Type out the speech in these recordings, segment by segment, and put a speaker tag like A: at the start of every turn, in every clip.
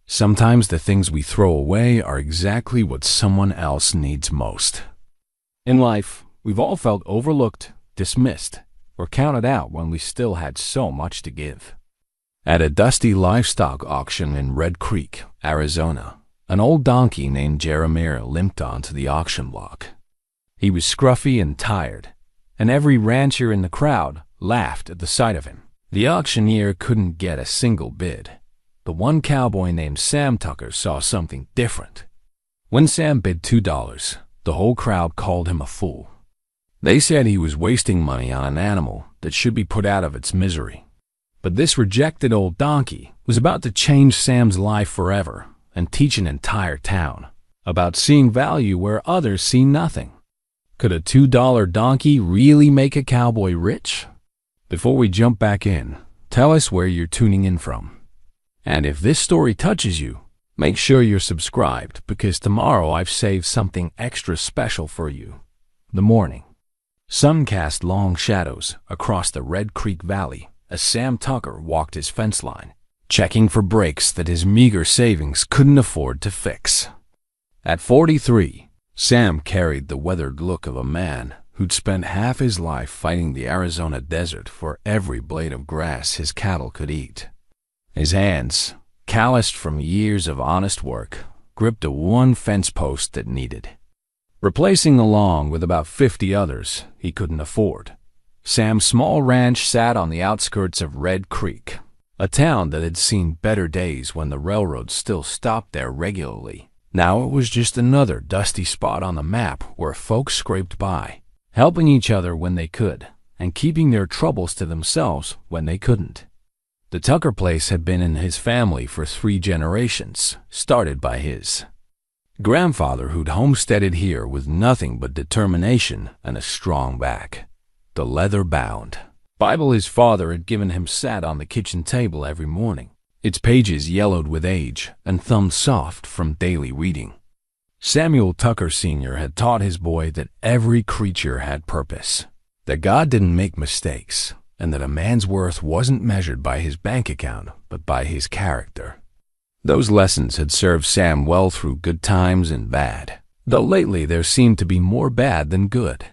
A: Sometimes the things we throw away are exactly what someone else needs most. In life, we've all felt overlooked, dismissed, or counted out when we still had so much to give. At a dusty livestock auction in Red Creek, Arizona, an old donkey named Jeremiah limped onto the auction block. He was scruffy and tired, and every rancher in the crowd laughed at the sight of him. The auctioneer couldn't get a single bid. But one cowboy named Sam Tucker saw something different. When Sam bid $2, the whole crowd called him a fool. They said he was wasting money on an animal that should be put out of its misery. But this rejected old donkey was about to change Sam's life forever and teach an entire town about seeing value where others see nothing. Could a $2 donkey really make a cowboy rich? Before we jump back in, tell us where you're tuning in from. And if this story touches you, make sure you're subscribed because tomorrow I've saved something extra special for you. The morning. Sun cast long shadows across the Red Creek Valley as Sam Tucker walked his fence line, checking for breaks that his meager savings couldn't afford to fix. At 43, Sam carried the weathered look of a man who'd spent half his life fighting the Arizona desert for every blade of grass his cattle could eat. His hands, calloused from years of honest work, gripped a one fence post that needed replacing along with about 50 others he couldn't afford. Sam's small ranch sat on the outskirts of Red Creek, a town that had seen better days when the railroad still stopped there regularly. Now it was just another dusty spot on the map where folks scraped by, helping each other when they could, and keeping their troubles to themselves when they couldn't. The Tucker place had been in his family for 3 generations, started by his grandfather who'd homesteaded here with nothing but determination and a strong back. The leather-bound Bible his father had given him sat on the kitchen table every morning, its pages yellowed with age and thumbed soft from daily reading. Samuel Tucker Sr. had taught his boy that every creature had purpose, that God didn't make mistakes, and that a man's worth wasn't measured by his bank account, but by his character. Those lessons had served Sam well through good times and bad, though lately there seemed to be more bad than good.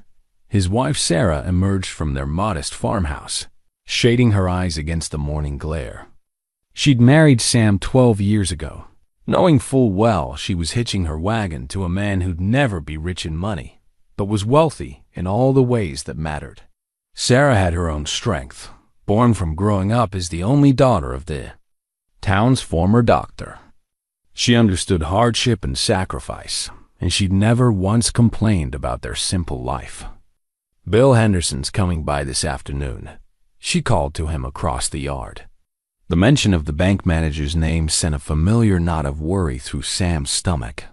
A: His wife Sarah emerged from their modest farmhouse, shading her eyes against the morning glare. She'd married Sam 12 years ago, knowing full well she was hitching her wagon to a man who'd never be rich in money, but was wealthy in all the ways that mattered. Sarah had her own strength, born from growing up as the only daughter of the town's former doctor. She understood hardship and sacrifice, and she'd never once complained about their simple life. "Bill Henderson's coming by this afternoon," she called to him across the yard. The mention of the bank manager's name sent a familiar knot of worry through Sam's stomach.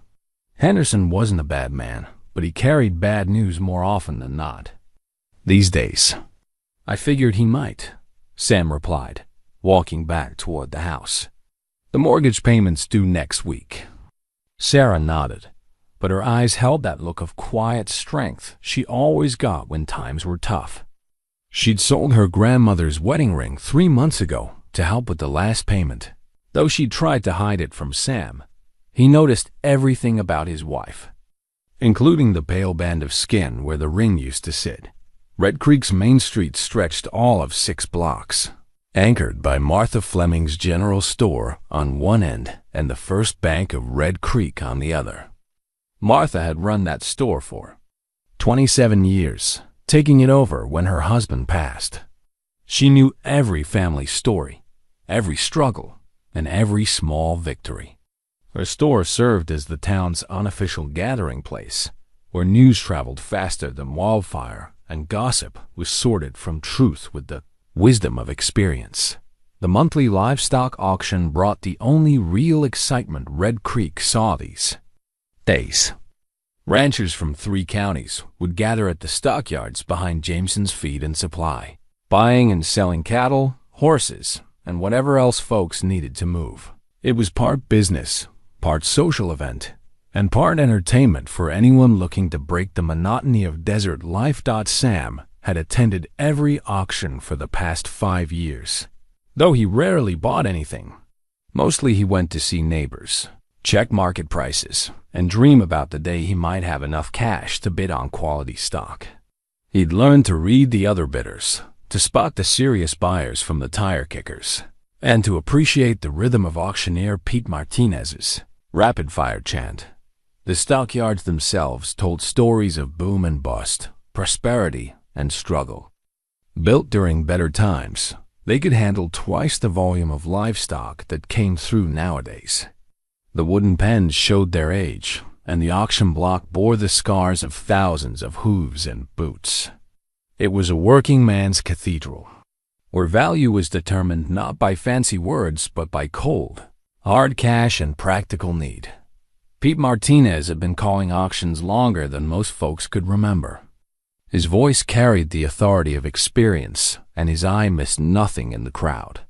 A: Henderson wasn't a bad man, but he carried bad news more often than not. These days. "I figured he might," Sam replied, walking back toward the house. "The mortgage payment's due next week." Sarah nodded, but her eyes held that look of quiet strength she always got when times were tough. She'd sold her grandmother's wedding ring 3 months ago to help with the last payment. Though she'd tried to hide it from Sam, he noticed everything about his wife, including the pale band of skin where the ring used to sit. Red Creek's main street stretched all of 6 blocks, anchored by Martha Fleming's General Store on one end and the First Bank of Red Creek on the other. Martha had run that store for 27 years, taking it over when her husband passed. She knew every family story, every struggle, and every small victory. Her store served as the town's unofficial gathering place, where news traveled faster than wildfire and gossip was sorted from truth with the wisdom of experience. The monthly livestock auction brought the only real excitement Red Creek saw these days. Ranchers from 3 counties would gather at the stockyards behind Jameson's Feed and Supply, buying and selling cattle, horses, and whatever else folks needed to move. It was part business, part social event, and part entertainment for anyone looking to break the monotony of desert life. Sam had attended every auction for the past 5 years. Though he rarely bought anything, Mostly he went to see neighbors, check market prices, and dream about the day he might have enough cash to bid on quality stock. He'd learned to read the other bidders, to spot the serious buyers from the tire kickers, and to appreciate the rhythm of auctioneer Pete Martinez's rapid-fire chant. The stockyards themselves told stories of boom and bust, prosperity and struggle. Built during better times, they could handle twice the volume of livestock that came through nowadays. The wooden pens showed their age, and the auction block bore the scars of thousands of hooves and boots. It was a working man's cathedral, where value was determined not by fancy words but by cold, hard cash and practical need. Pete Martinez had been calling auctions longer than most folks could remember. His voice carried the authority of experience, and his eye missed nothing in the crowd.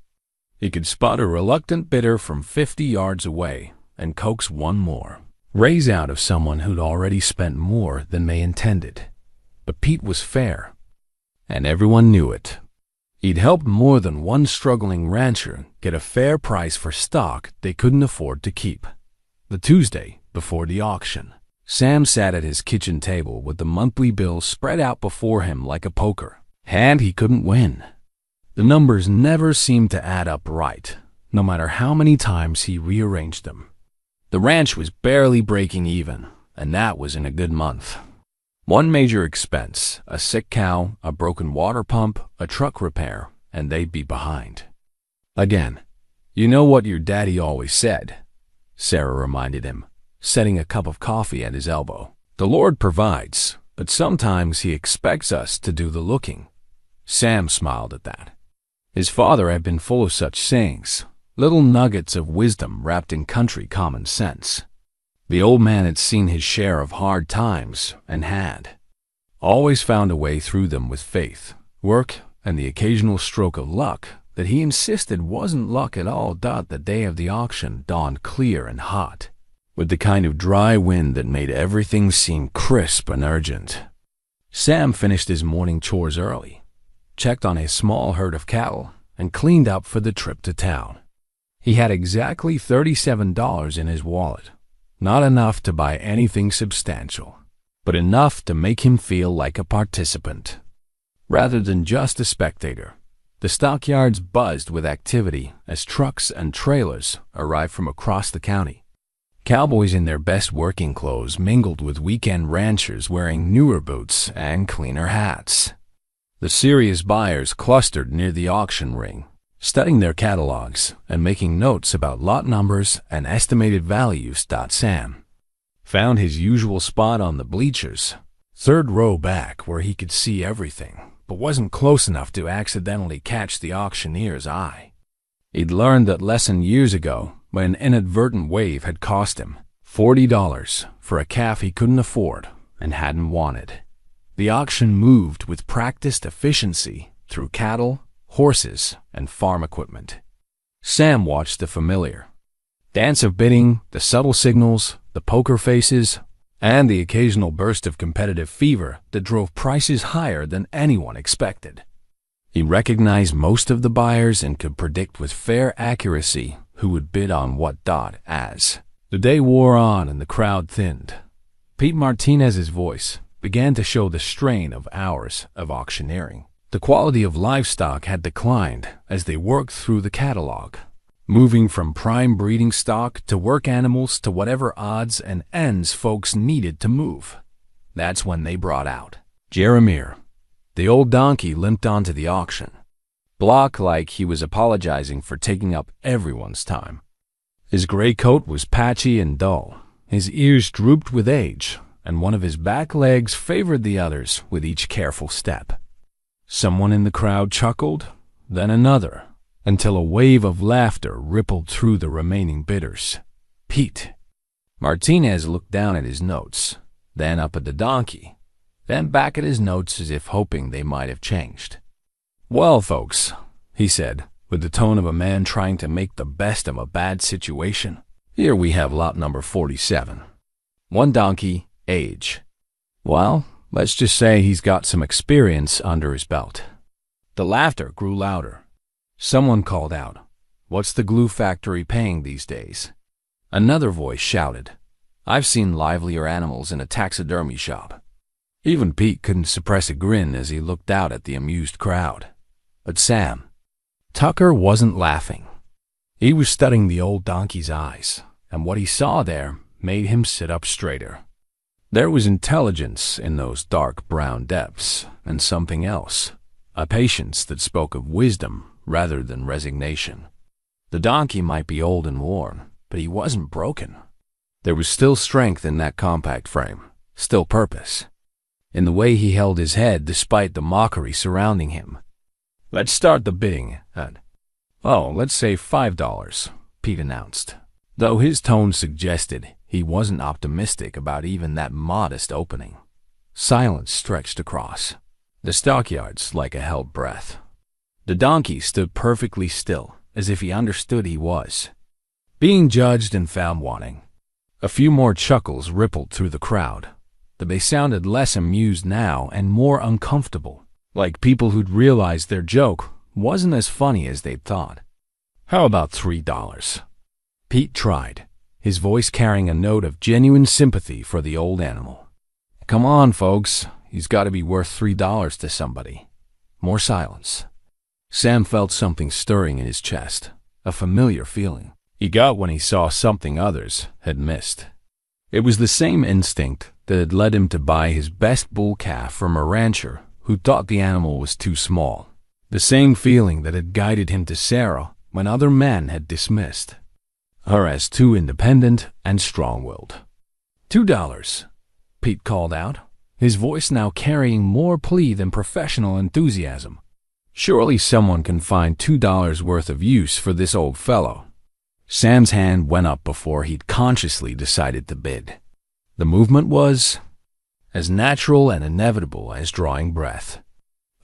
A: He could spot a reluctant bidder from 50 yards away and coax one more, raise out of someone who'd already spent more than they intended. But Pete was fair, and everyone knew it. He'd helped more than one struggling rancher get a fair price for stock they couldn't afford to keep. The Tuesday before the auction, Sam sat at his kitchen table with the monthly bill spread out before him like a poker hand he couldn't win. The numbers never seemed to add up right, no matter how many times he rearranged them. The ranch was barely breaking even, and that was in a good month. One major expense, a sick cow, a broken water pump, a truck repair, and they'd be behind. Again, you know what your daddy always said, Sarah reminded him, setting a cup of coffee at his elbow. The Lord provides, but sometimes he expects us to do the looking. Sam smiled at that. His father had been full of such sayings, little nuggets of wisdom wrapped in country common sense. The old man had seen his share of hard times and had always found a way through them with faith, work, and the occasional stroke of luck that he insisted wasn't luck at all. The day of the auction dawned clear and hot, with the kind of dry wind that made everything seem crisp and urgent. Sam finished his morning chores early, checked on his small herd of cattle, and cleaned up for the trip to town. He had exactly $37 in his wallet. Not enough to buy anything substantial, but enough to make him feel like a participant, rather than just a spectator. The stockyards buzzed with activity as trucks and trailers arrived from across the county. Cowboys in their best working clothes mingled with weekend ranchers wearing newer boots and cleaner hats. The serious buyers clustered near the auction ring, studying their catalogs and making notes about lot numbers and estimated values. Sam found his usual spot on the bleachers, third row back where he could see everything, but wasn't close enough to accidentally catch the auctioneer's eye. He'd learned that lesson years ago when an inadvertent wave had cost him $40 for a calf he couldn't afford and hadn't wanted. The auction moved with practiced efficiency through cattle, horses, and farm equipment. Sam watched the familiar dance of bidding, the subtle signals, the poker faces, and the occasional burst of competitive fever that drove prices higher than anyone expected. He recognized most of the buyers and could predict with fair accuracy who would bid on what. As the day wore on and the crowd thinned, Pete Martinez's voice began to show the strain of hours of auctioneering. The quality of livestock had declined as they worked through the catalog, moving from prime breeding stock to work animals to whatever odds and ends folks needed to move. That's when they brought out Jeremiah. The old donkey limped onto the auction block like he was apologizing for taking up everyone's time. His gray coat was patchy and dull, his ears drooped with age, and one of his back legs favored the others with each careful step. Someone in the crowd chuckled, then another, until a wave of laughter rippled through the remaining bidders. Pete. Martinez looked down at his notes, then up at the donkey, then back at his notes as if hoping they might have changed. "Well, folks," he said, with the tone of a man trying to make the best of a bad situation, "here we have lot number 47. One donkey, age. Well, let's just say he's got some experience under his belt." The laughter grew louder. Someone called out, What's the glue factory paying these days? Another voice shouted. I've seen livelier animals in a taxidermy shop. Even Pete couldn't suppress a grin as he looked out at the amused crowd. But Sam Tucker wasn't laughing. He was studying the old donkey's eyes, and what he saw there made him sit up straighter. There was intelligence in those dark brown depths, and something else, a patience that spoke of wisdom rather than resignation. The donkey might be old and worn, but he wasn't broken. There was still strength in that compact frame, still purpose, in the way he held his head despite the mockery surrounding him. Let's start the bidding at, let's say $5, Pete announced, though his tone suggested he wasn't optimistic about even that modest opening. Silence stretched across the stockyards like a held breath. The donkey stood perfectly still, as if he understood he was being judged and found wanting. A few more chuckles rippled through the crowd, but they sounded less amused now and more uncomfortable, like people who'd realized their joke wasn't as funny as they'd thought. How about $3? Pete tried, his voice carrying a note of genuine sympathy for the old animal. Come on, folks, he's got to be worth $3 to somebody. More silence. Sam felt something stirring in his chest, a familiar feeling he got when he saw something others had missed. It was the same instinct that had led him to buy his best bull calf from a rancher who thought the animal was too small. The same feeling that had guided him to Sarah when other men had dismissed her as too independent and strong-willed. $2, Pete called out, his voice now carrying more plea than professional enthusiasm. Surely someone can find $2 worth of use for this old fellow. Sam's hand went up before he'd consciously decided to bid. The movement was as natural and inevitable as drawing breath.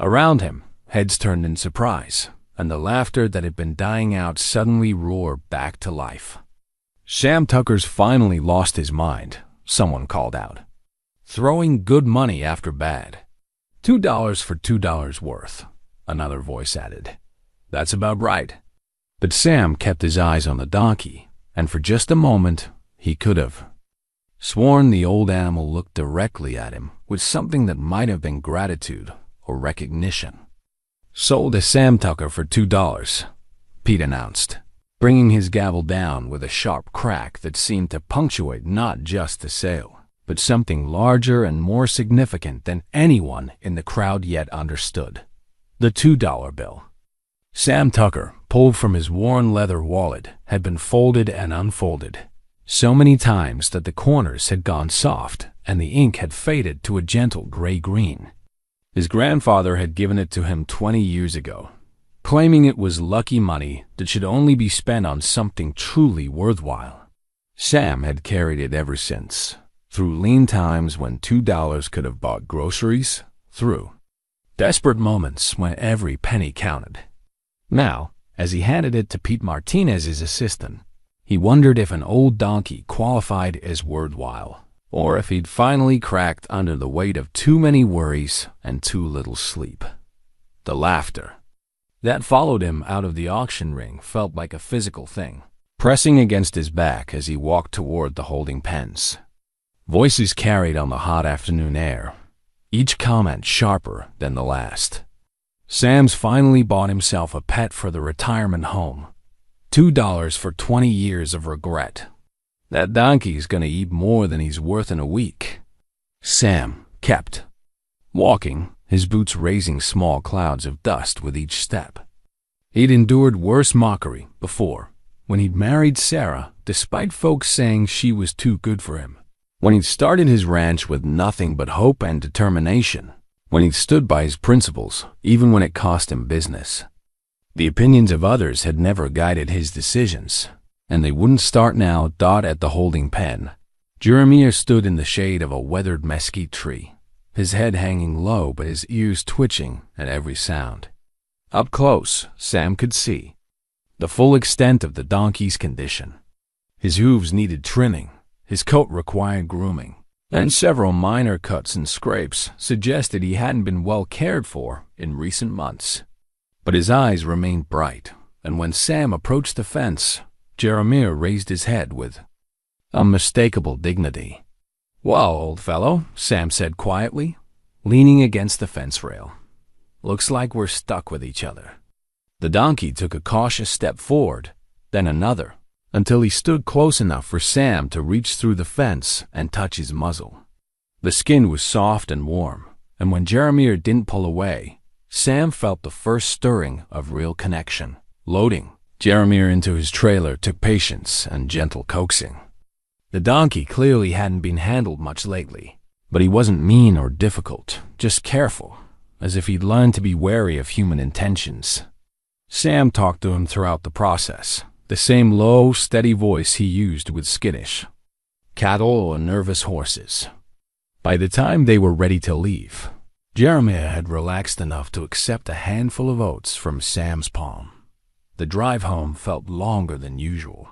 A: Around him, heads turned in surprise, and the laughter that had been dying out suddenly roared back to life. Sam Tucker's finally lost his mind, someone called out. Throwing good money after bad. $2 for $2 worth, another voice added. That's about right. But Sam kept his eyes on the donkey, and for just a moment, he could have sworn the old animal looked directly at him with something that might have been gratitude or recognition. Sold to Sam Tucker for $2, Pete announced, bringing his gavel down with a sharp crack that seemed to punctuate not just the sale, but something larger and more significant than anyone in the crowd yet understood. The $2 bill. Sam Tucker, pulled from his worn leather wallet, had been folded and unfolded so many times that the corners had gone soft and the ink had faded to a gentle gray-green. His grandfather had given it to him 20 years ago, claiming it was lucky money that should only be spent on something truly worthwhile. Sam had carried it ever since, through lean times when $2 could have bought groceries, through desperate moments when every penny counted. Now, as he handed it to Pete Martinez's assistant, he wondered if an old donkey qualified as worthwhile, or if he'd finally cracked under the weight of too many worries and too little sleep. The laughter that followed him out of the auction ring felt like a physical thing, pressing against his back as he walked toward the holding pens. Voices carried on the hot afternoon air, each comment sharper than the last. Sam's finally bought himself a pet for the retirement home. $2 for 20 years of regret. That donkey's gonna eat more than he's worth in a week. Sam kept walking, his boots raising small clouds of dust with each step. He'd endured worse mockery before, when he'd married Sarah, despite folks saying she was too good for him. When he'd started his ranch with nothing but hope and determination. When he'd stood by his principles, even when it cost him business. The opinions of others had never guided his decisions, and they wouldn't start now. At the holding pen, Jeremiah stood in the shade of a weathered mesquite tree, his head hanging low but his ears twitching at every sound. Up close, Sam could see the full extent of the donkey's condition. His hooves needed trimming, his coat required grooming, and several minor cuts and scrapes suggested he hadn't been well cared for in recent months. But his eyes remained bright, and when Sam approached the fence, Jeremiah raised his head with unmistakable dignity. "Well, old fellow," Sam said quietly, leaning against the fence rail. "Looks like we're stuck with each other." The donkey took a cautious step forward, then another, until he stood close enough for Sam to reach through the fence and touch his muzzle. The skin was soft and warm, and when Jeremiah didn't pull away, Sam felt the first stirring of real connection. Loading Jeremiah into his trailer took patience and gentle coaxing. The donkey clearly hadn't been handled much lately, but he wasn't mean or difficult, just careful, as if he'd learned to be wary of human intentions. Sam talked to him throughout the process, the same low, steady voice he used with skittish cattle or nervous horses. By the time they were ready to leave, Jeremiah had relaxed enough to accept a handful of oats from Sam's palm. The drive home felt longer than usual,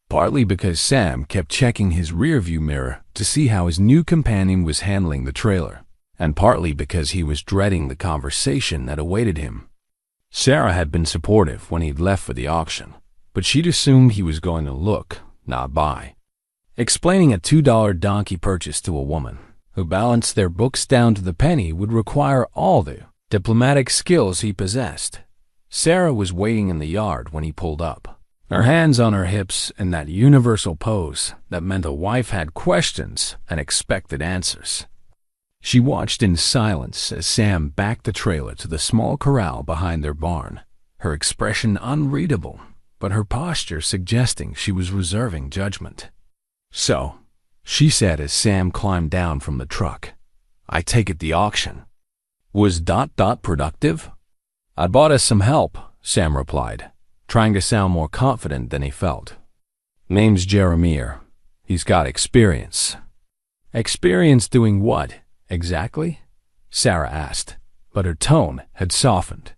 A: partly because Sam kept checking his rearview mirror to see how his new companion was handling the trailer, and partly because he was dreading the conversation that awaited him. Sarah had been supportive when he'd left for the auction, but she'd assumed he was going to look, not buy. Explaining a $2 donkey purchase to a woman who balanced their books down to the penny would require all the diplomatic skills he possessed. Sarah was waiting in the yard when he pulled up, her hands on her hips in that universal pose that meant a wife had questions and expected answers. She watched in silence as Sam backed the trailer to the small corral behind their barn, her expression unreadable, but her posture suggesting she was reserving judgment. "So," she said as Sam climbed down from the truck, "I take it the auction was ... productive?" "I bought us some help," Sam replied, trying to sound more confident than he felt. "Name's Jeremiah. He's got experience." "Experience doing what, exactly?" Sarah asked, but her tone had softened.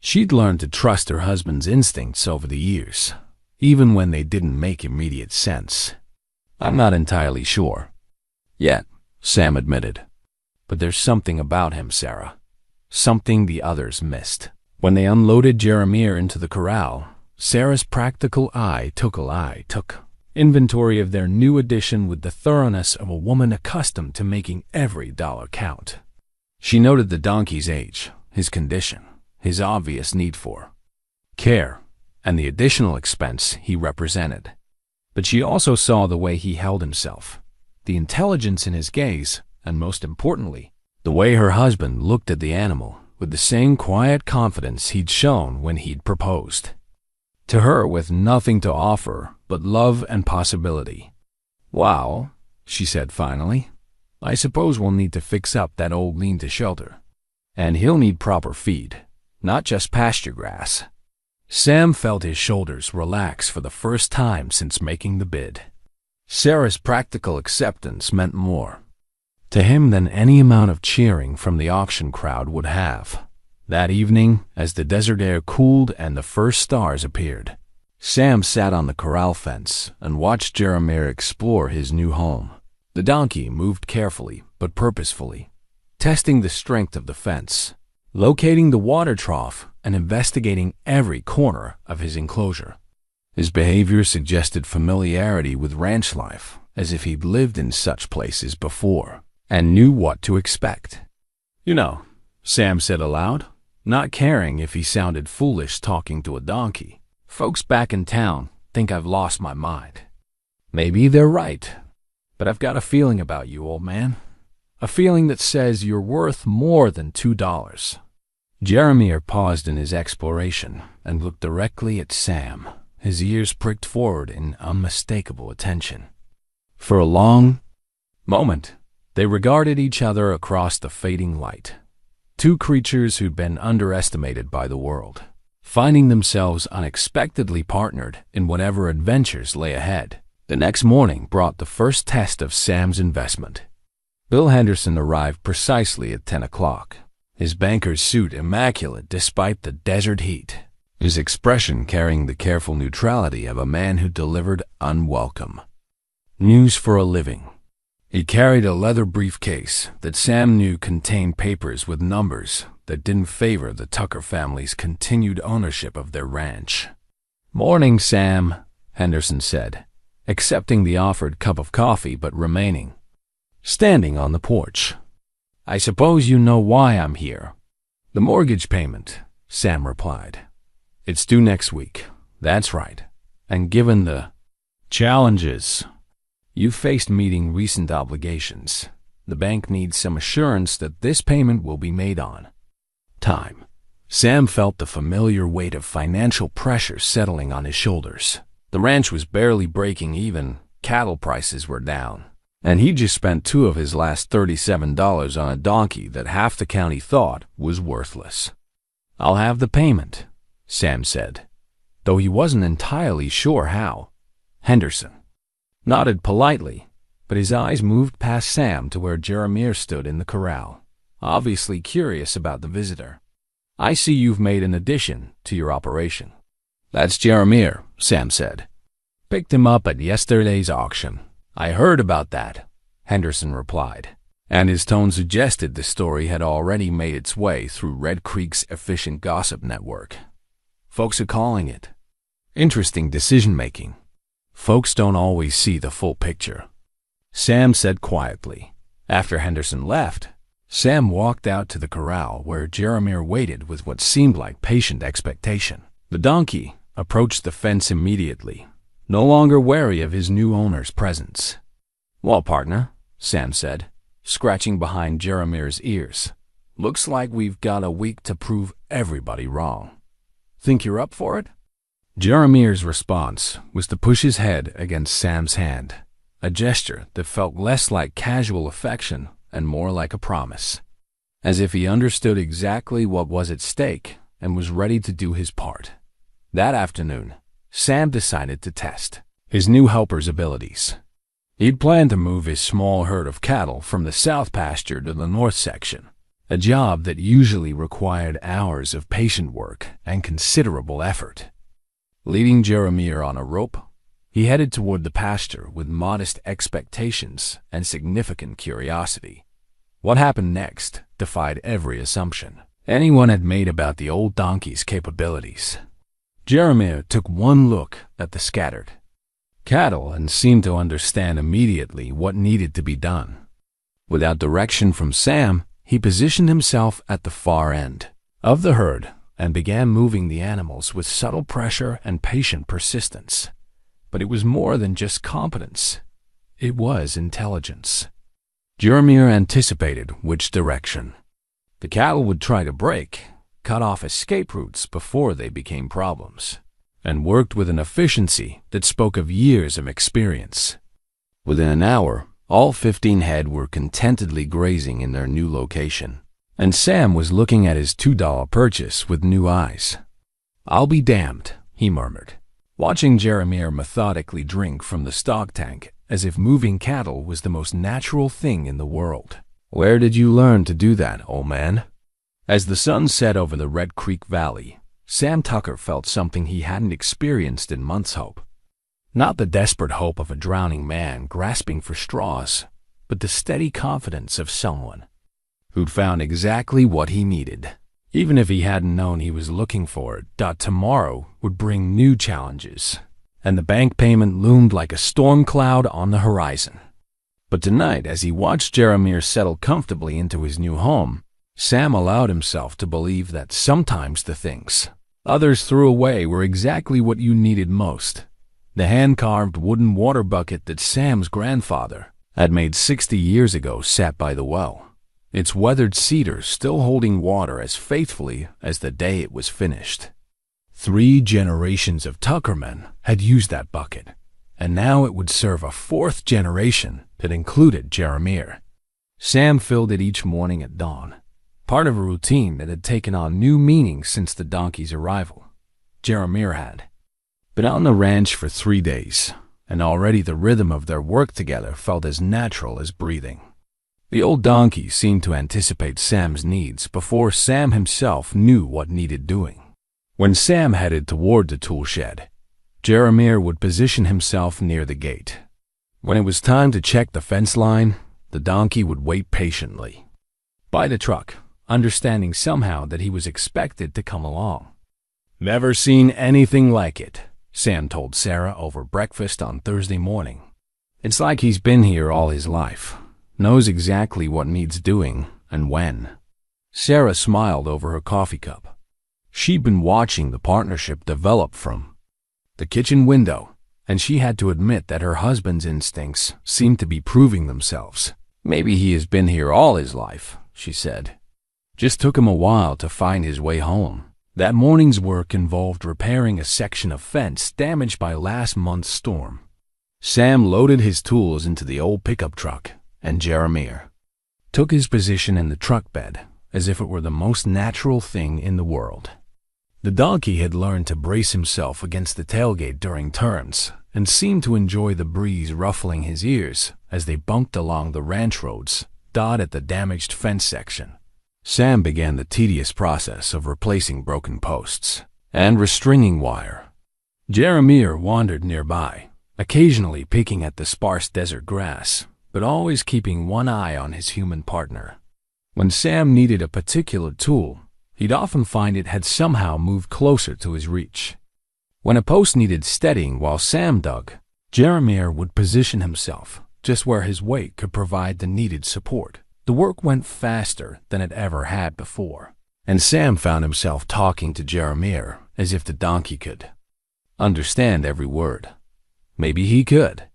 A: She'd learned to trust her husband's instincts over the years, even when they didn't make immediate sense. "I'm not entirely sure yet," Sam admitted. "But there's something about him, Sarah. Something the others missed." When they unloaded Jeremiah into the corral, Sarah's practical eye took inventory of their new addition with the thoroughness of a woman accustomed to making every dollar count. She noted the donkey's age, his condition, his obvious need for care, and the additional expense he represented. But she also saw the way he held himself, the intelligence in his gaze, and most importantly, the way her husband looked at the animal with the same quiet confidence he'd shown when he'd proposed. To her, with nothing to offer but love and possibility. "Wow," she said finally, "I suppose we'll need to fix up that old lean-to-shelter. And he'll need proper feed, not just pasture grass." Sam felt his shoulders relax for the first time since making the bid. Sarah's practical acceptance meant more to him than any amount of cheering from the auction crowd would have. That evening, as the desert air cooled and the first stars appeared, Sam sat on the corral fence and watched Jeremiah explore his new home. The donkey moved carefully but purposefully, testing the strength of the fence, locating the water trough, and investigating every corner of his enclosure. His behavior suggested familiarity with ranch life, as if he'd lived in such places before and knew what to expect. "You know," Sam said aloud, not caring if he sounded foolish talking to a donkey, "folks back in town think I've lost my mind. Maybe they're right, but I've got a feeling about you, old man. A feeling that says you're worth more than $2. Jeremiah paused in his exploration and looked directly at Sam, his ears pricked forward in unmistakable attention. For a long moment, they regarded each other across the fading light. Two creatures who'd been underestimated by the world, finding themselves unexpectedly partnered in whatever adventures lay ahead. The next morning brought the first test of Sam's investment. Bill Henderson arrived precisely at 10 o'clock, his banker's suit immaculate despite the desert heat, his expression carrying the careful neutrality of a man who delivered unwelcome news for a living. He carried a leather briefcase that Sam knew contained papers with numbers that didn't favor the Tucker family's continued ownership of their ranch. "Morning, Sam," Henderson said, accepting the offered cup of coffee but remaining standing on the porch. "I suppose you know why I'm here." "The mortgage payment," Sam replied. "It's due next week." "That's right. And given the challenges you've faced meeting recent obligations, the bank needs some assurance that this payment will be made on time." Sam felt the familiar weight of financial pressure settling on his shoulders. The ranch was barely breaking even, cattle prices were down, and he just spent 2 of his last $37 on a donkey that half the county thought was worthless. "I'll have the payment," Sam said, though he wasn't entirely sure how. Henderson nodded politely, but his eyes moved past Sam to where Jeremiah stood in the corral, obviously curious about the visitor. "I see you've made an addition to your operation." "That's Jeremiah," Sam said. "Picked him up at yesterday's auction." "I heard about that," Henderson replied, and his tone suggested the story had already made its way through Red Creek's efficient gossip network. "Folks are calling it interesting decision-making. Folks don't always see the full picture," Sam said quietly. After Henderson left, Sam walked out to the corral where Jeremiah waited with what seemed like patient expectation. The donkey approached the fence immediately, no longer wary of his new owner's presence. "Well, partner," Sam said, scratching behind Jeremiah's ears, "looks like we've got a week to prove everybody wrong. Think you're up for it?" Jeremiah's response was to push his head against Sam's hand, a gesture that felt less like casual affection and more like a promise, as if he understood exactly what was at stake and was ready to do his part. That afternoon, Sam decided to test his new helper's abilities. He'd planned to move his small herd of cattle from the south pasture to the north section, a job that usually required hours of patient work and considerable effort. Leading Jeremiah on a rope, he headed toward the pasture with modest expectations and significant curiosity. What happened next defied every assumption anyone had made about the old donkey's capabilities. Jeremiah took one look at the scattered cattle and seemed to understand immediately what needed to be done. Without direction from Sam, he positioned himself at the far end of the herd and began moving the animals with subtle pressure and patient persistence. But it was more than just competence. It was intelligence. Jeremiah anticipated which direction the cattle would try to break, cut off escape routes before they became problems, and worked with an efficiency that spoke of years of experience. Within an hour, all 15 head were contentedly grazing in their new location, and Sam was looking at his $2 purchase with new eyes. "I'll be damned," he murmured, watching Jeremiah methodically drink from the stock tank as if moving cattle was the most natural thing in the world. "Where did you learn to do that, old man?" As the sun set over the Red Creek Valley, Sam Tucker felt something he hadn't experienced in months. Hope. Not the desperate hope of a drowning man grasping for straws, but the steady confidence of someone who'd found exactly what he needed. Even if he hadn't known he was looking for it, tomorrow would bring new challenges, and the bank payment loomed like a storm cloud on the horizon. But tonight, as he watched Jeremiah settle comfortably into his new home, Sam allowed himself to believe that sometimes the things others threw away were exactly what you needed most. The hand-carved wooden water bucket that Sam's grandfather had made 60 years ago sat by the well, its weathered cedar still holding water as faithfully as the day it was finished. 3 generations of Tuckermen had used that bucket, and now it would serve a 4th generation that included Jeremiah. Sam filled it each morning at dawn, part of a routine that had taken on new meaning since the donkey's arrival. Jeremiah had been on the ranch for 3 days, and already the rhythm of their work together felt as natural as breathing. The old donkey seemed to anticipate Sam's needs before Sam himself knew what needed doing. When Sam headed toward the tool shed, Jeremiah would position himself near the gate. When it was time to check the fence line, The donkey would wait patiently by the truck, understanding somehow that he was expected to come along. "Never seen anything like it," Sam told Sarah over breakfast on Thursday morning. "It's like he's been here all his life, knows exactly what needs doing and when." Sarah smiled over her coffee cup. She'd been watching the partnership develop from the kitchen window, and she had to admit that her husband's instincts seemed to be proving themselves. "Maybe he has been here all his life," she said. "Just took him a while to find his way home." That morning's work involved repairing a section of fence damaged by last month's storm. Sam loaded his tools into the old pickup truck, and Jeremiah took his position in the truck bed as if it were the most natural thing in the world. The donkey had learned to brace himself against the tailgate during turns and seemed to enjoy the breeze ruffling his ears as they bunked along the ranch roads dotted the damaged fence section. Sam began the tedious process of replacing broken posts and restringing wire. Jeremiah wandered nearby, occasionally picking at the sparse desert grass, but always keeping one eye on his human partner. When Sam needed a particular tool, he'd often find it had somehow moved closer to his reach. When a post needed steadying while Sam dug, Jeremiah would position himself just where his weight could provide the needed support. The work went faster than it ever had before, and Sam found himself talking to Jeremiah as if the donkey could understand every word. Maybe he could.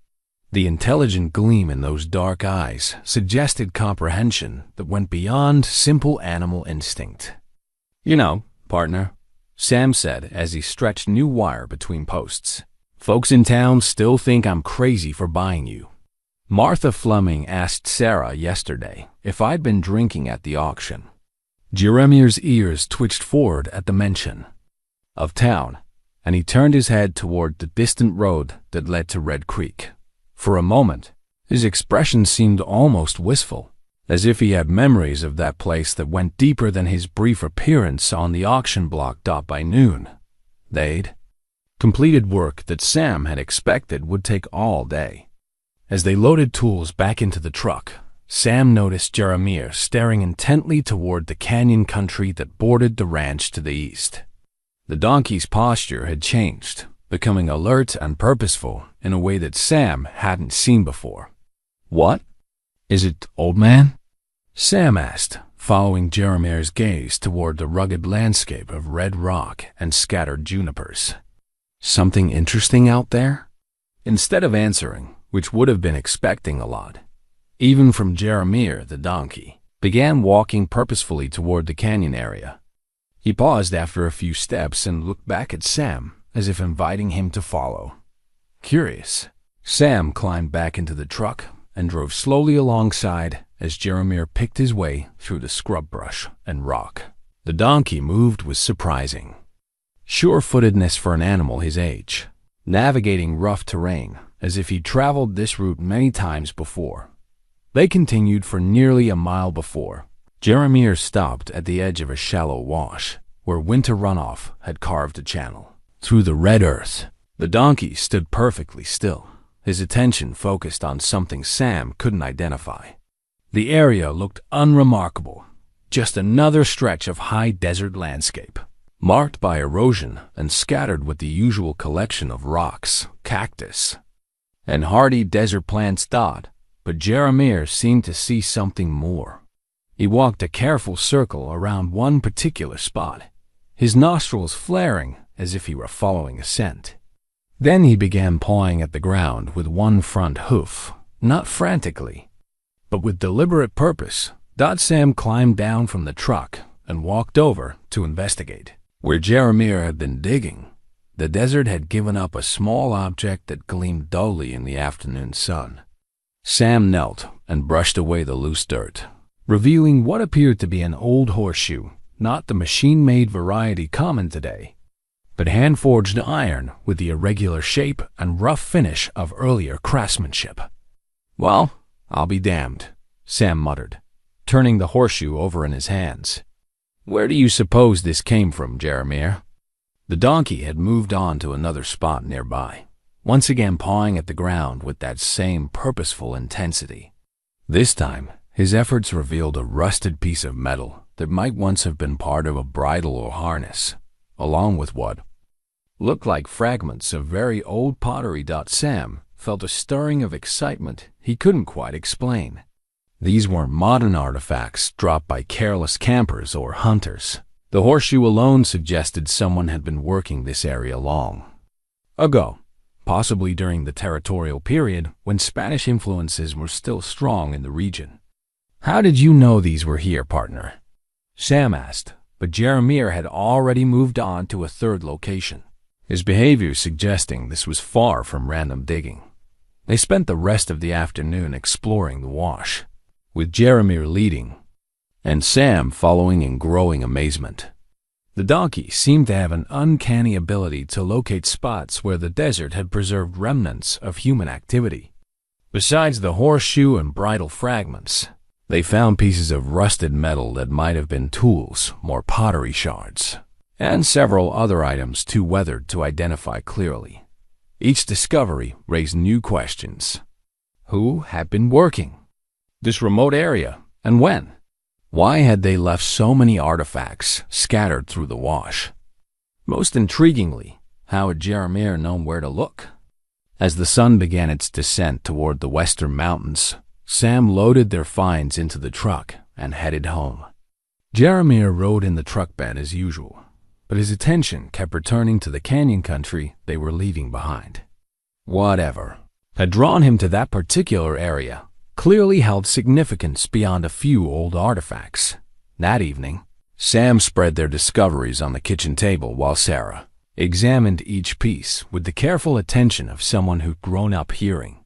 A: The intelligent gleam in those dark eyes suggested comprehension that went beyond simple animal instinct. "You know, partner," Sam said as he stretched new wire between posts, "folks in town still think I'm crazy for buying you. Martha Fleming asked Sarah yesterday if I'd been drinking at the auction." Jeremiah's ears twitched forward at the mention of town, and he turned his head toward the distant road that led to Red Creek. For a moment, his expression seemed almost wistful, as if he had memories of that place that went deeper than his brief appearance on the auction block by noon. They'd completed work that Sam had expected would take all day. As they loaded tools back into the truck, Sam noticed Jeremiah staring intently toward the canyon country that bordered the ranch to the east. The donkey's posture had changed, becoming alert and purposeful in a way that Sam hadn't seen before. "What? Is it, old man?" Sam asked, following Jeremiah's gaze toward the rugged landscape of red rock and scattered junipers. "Something interesting out there?" Instead of answering, which would have been expecting a lot, even from Jeremiah the donkey, began walking purposefully toward the canyon area. He paused after a few steps and looked back at Sam as if inviting him to follow. Curious, Sam climbed back into the truck and drove slowly alongside as Jeremiah picked his way through the scrub brush and rock. The donkey moved with surprising sure-footedness for an animal his age, navigating rough terrain as if he'd traveled this route many times before. They continued for nearly a mile before Jeremiah stopped at the edge of a shallow wash where winter runoff had carved a channel through the red earth. The donkey stood perfectly still, his attention focused on something Sam couldn't identify. The area looked unremarkable, just another stretch of high desert landscape, marked by erosion and scattered with the usual collection of rocks, cactus, and hardy desert plants. But Jeremiah seemed to see something more. He walked a careful circle around one particular spot, his nostrils flaring as if he were following a scent. Then he began pawing at the ground with one front hoof, not frantically, but with deliberate purpose. Sam climbed down from the truck and walked over to investigate. Where Jeremiah had been digging, the desert had given up a small object that gleamed dully in the afternoon sun. Sam knelt and brushed away the loose dirt, revealing what appeared to be an old horseshoe, not the machine-made variety common today, but hand-forged iron with the irregular shape and rough finish of earlier craftsmanship. "Well, I'll be damned," Sam muttered, turning the horseshoe over in his hands. "Where do you suppose this came from, Jeremiah?" The donkey had moved on to another spot nearby, once again pawing at the ground with that same purposeful intensity. This time, his efforts revealed a rusted piece of metal that might once have been part of a bridle or harness, along with what looked like fragments of very old pottery. Sam felt a stirring of excitement he couldn't quite explain. These weren't modern artifacts dropped by careless campers or hunters. The horseshoe alone suggested someone had been working this area long ago, possibly during the territorial period when Spanish influences were still strong in the region. "How did you know these were here, partner?" Sam asked, but Jeremiah had already moved on to a third location, his behavior suggesting this was far from random digging. They spent the rest of the afternoon exploring the wash, with Jeremiah leading and Sam following in growing amazement. The donkey seemed to have an uncanny ability to locate spots where the desert had preserved remnants of human activity. Besides the horseshoe and bridle fragments, they found pieces of rusted metal that might have been tools, more pottery shards, and several other items too weathered to identify clearly. Each discovery raised new questions. Who had been working this remote area, and when? Why had they left so many artifacts scattered through the wash? Most intriguingly, how had Jeremiah known where to look? As the sun began its descent toward the western mountains, Sam loaded their finds into the truck and headed home. Jeremiah rode in the truck bed as usual, but his attention kept returning to the canyon country they were leaving behind. Whatever had drawn him to that particular area clearly held significance beyond a few old artifacts. That evening, Sam spread their discoveries on the kitchen table while Sarah examined each piece with the careful attention of someone who'd grown up hearing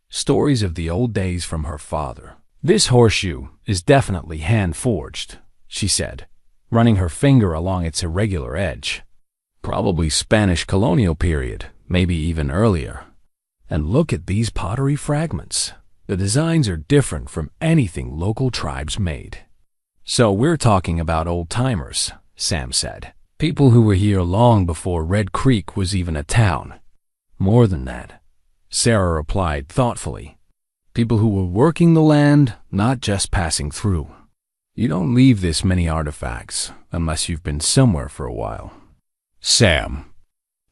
A: stories of the old days from her father. "This horseshoe is definitely hand-forged," she said, running her finger along its irregular edge. "Probably Spanish colonial period, maybe even earlier. And look at these pottery fragments. The designs are different from anything local tribes made." "So we're talking about old-timers," Sam said. "People who were here long before Red Creek was even a town." "More than that," Sarah replied thoughtfully. "People who were working the land, not just passing through. You don't leave this many artifacts unless you've been somewhere for a while." Sam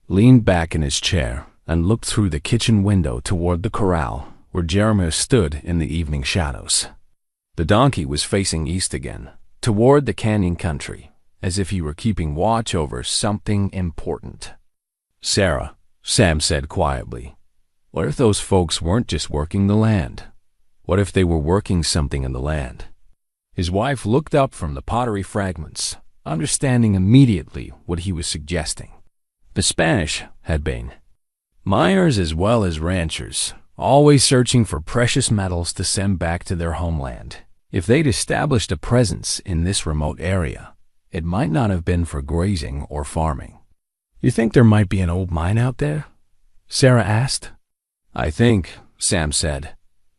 A: leaned back in his chair and looked through the kitchen window toward the corral where Jeremiah stood in the evening shadows. The donkey was facing east again, toward the canyon country, as if he were keeping watch over something important. "Sarah," Sam said quietly, "what if those folks weren't just working the land? What if they were working something in the land?" His wife looked up from the pottery fragments, understanding immediately what he was suggesting. The Spanish had been miners as well as ranchers, always searching for precious metals to send back to their homeland. If they'd established a presence in this remote area, it might not have been for grazing or farming. "You think there might be an old mine out there?" Sarah asked. "I think," Sam said,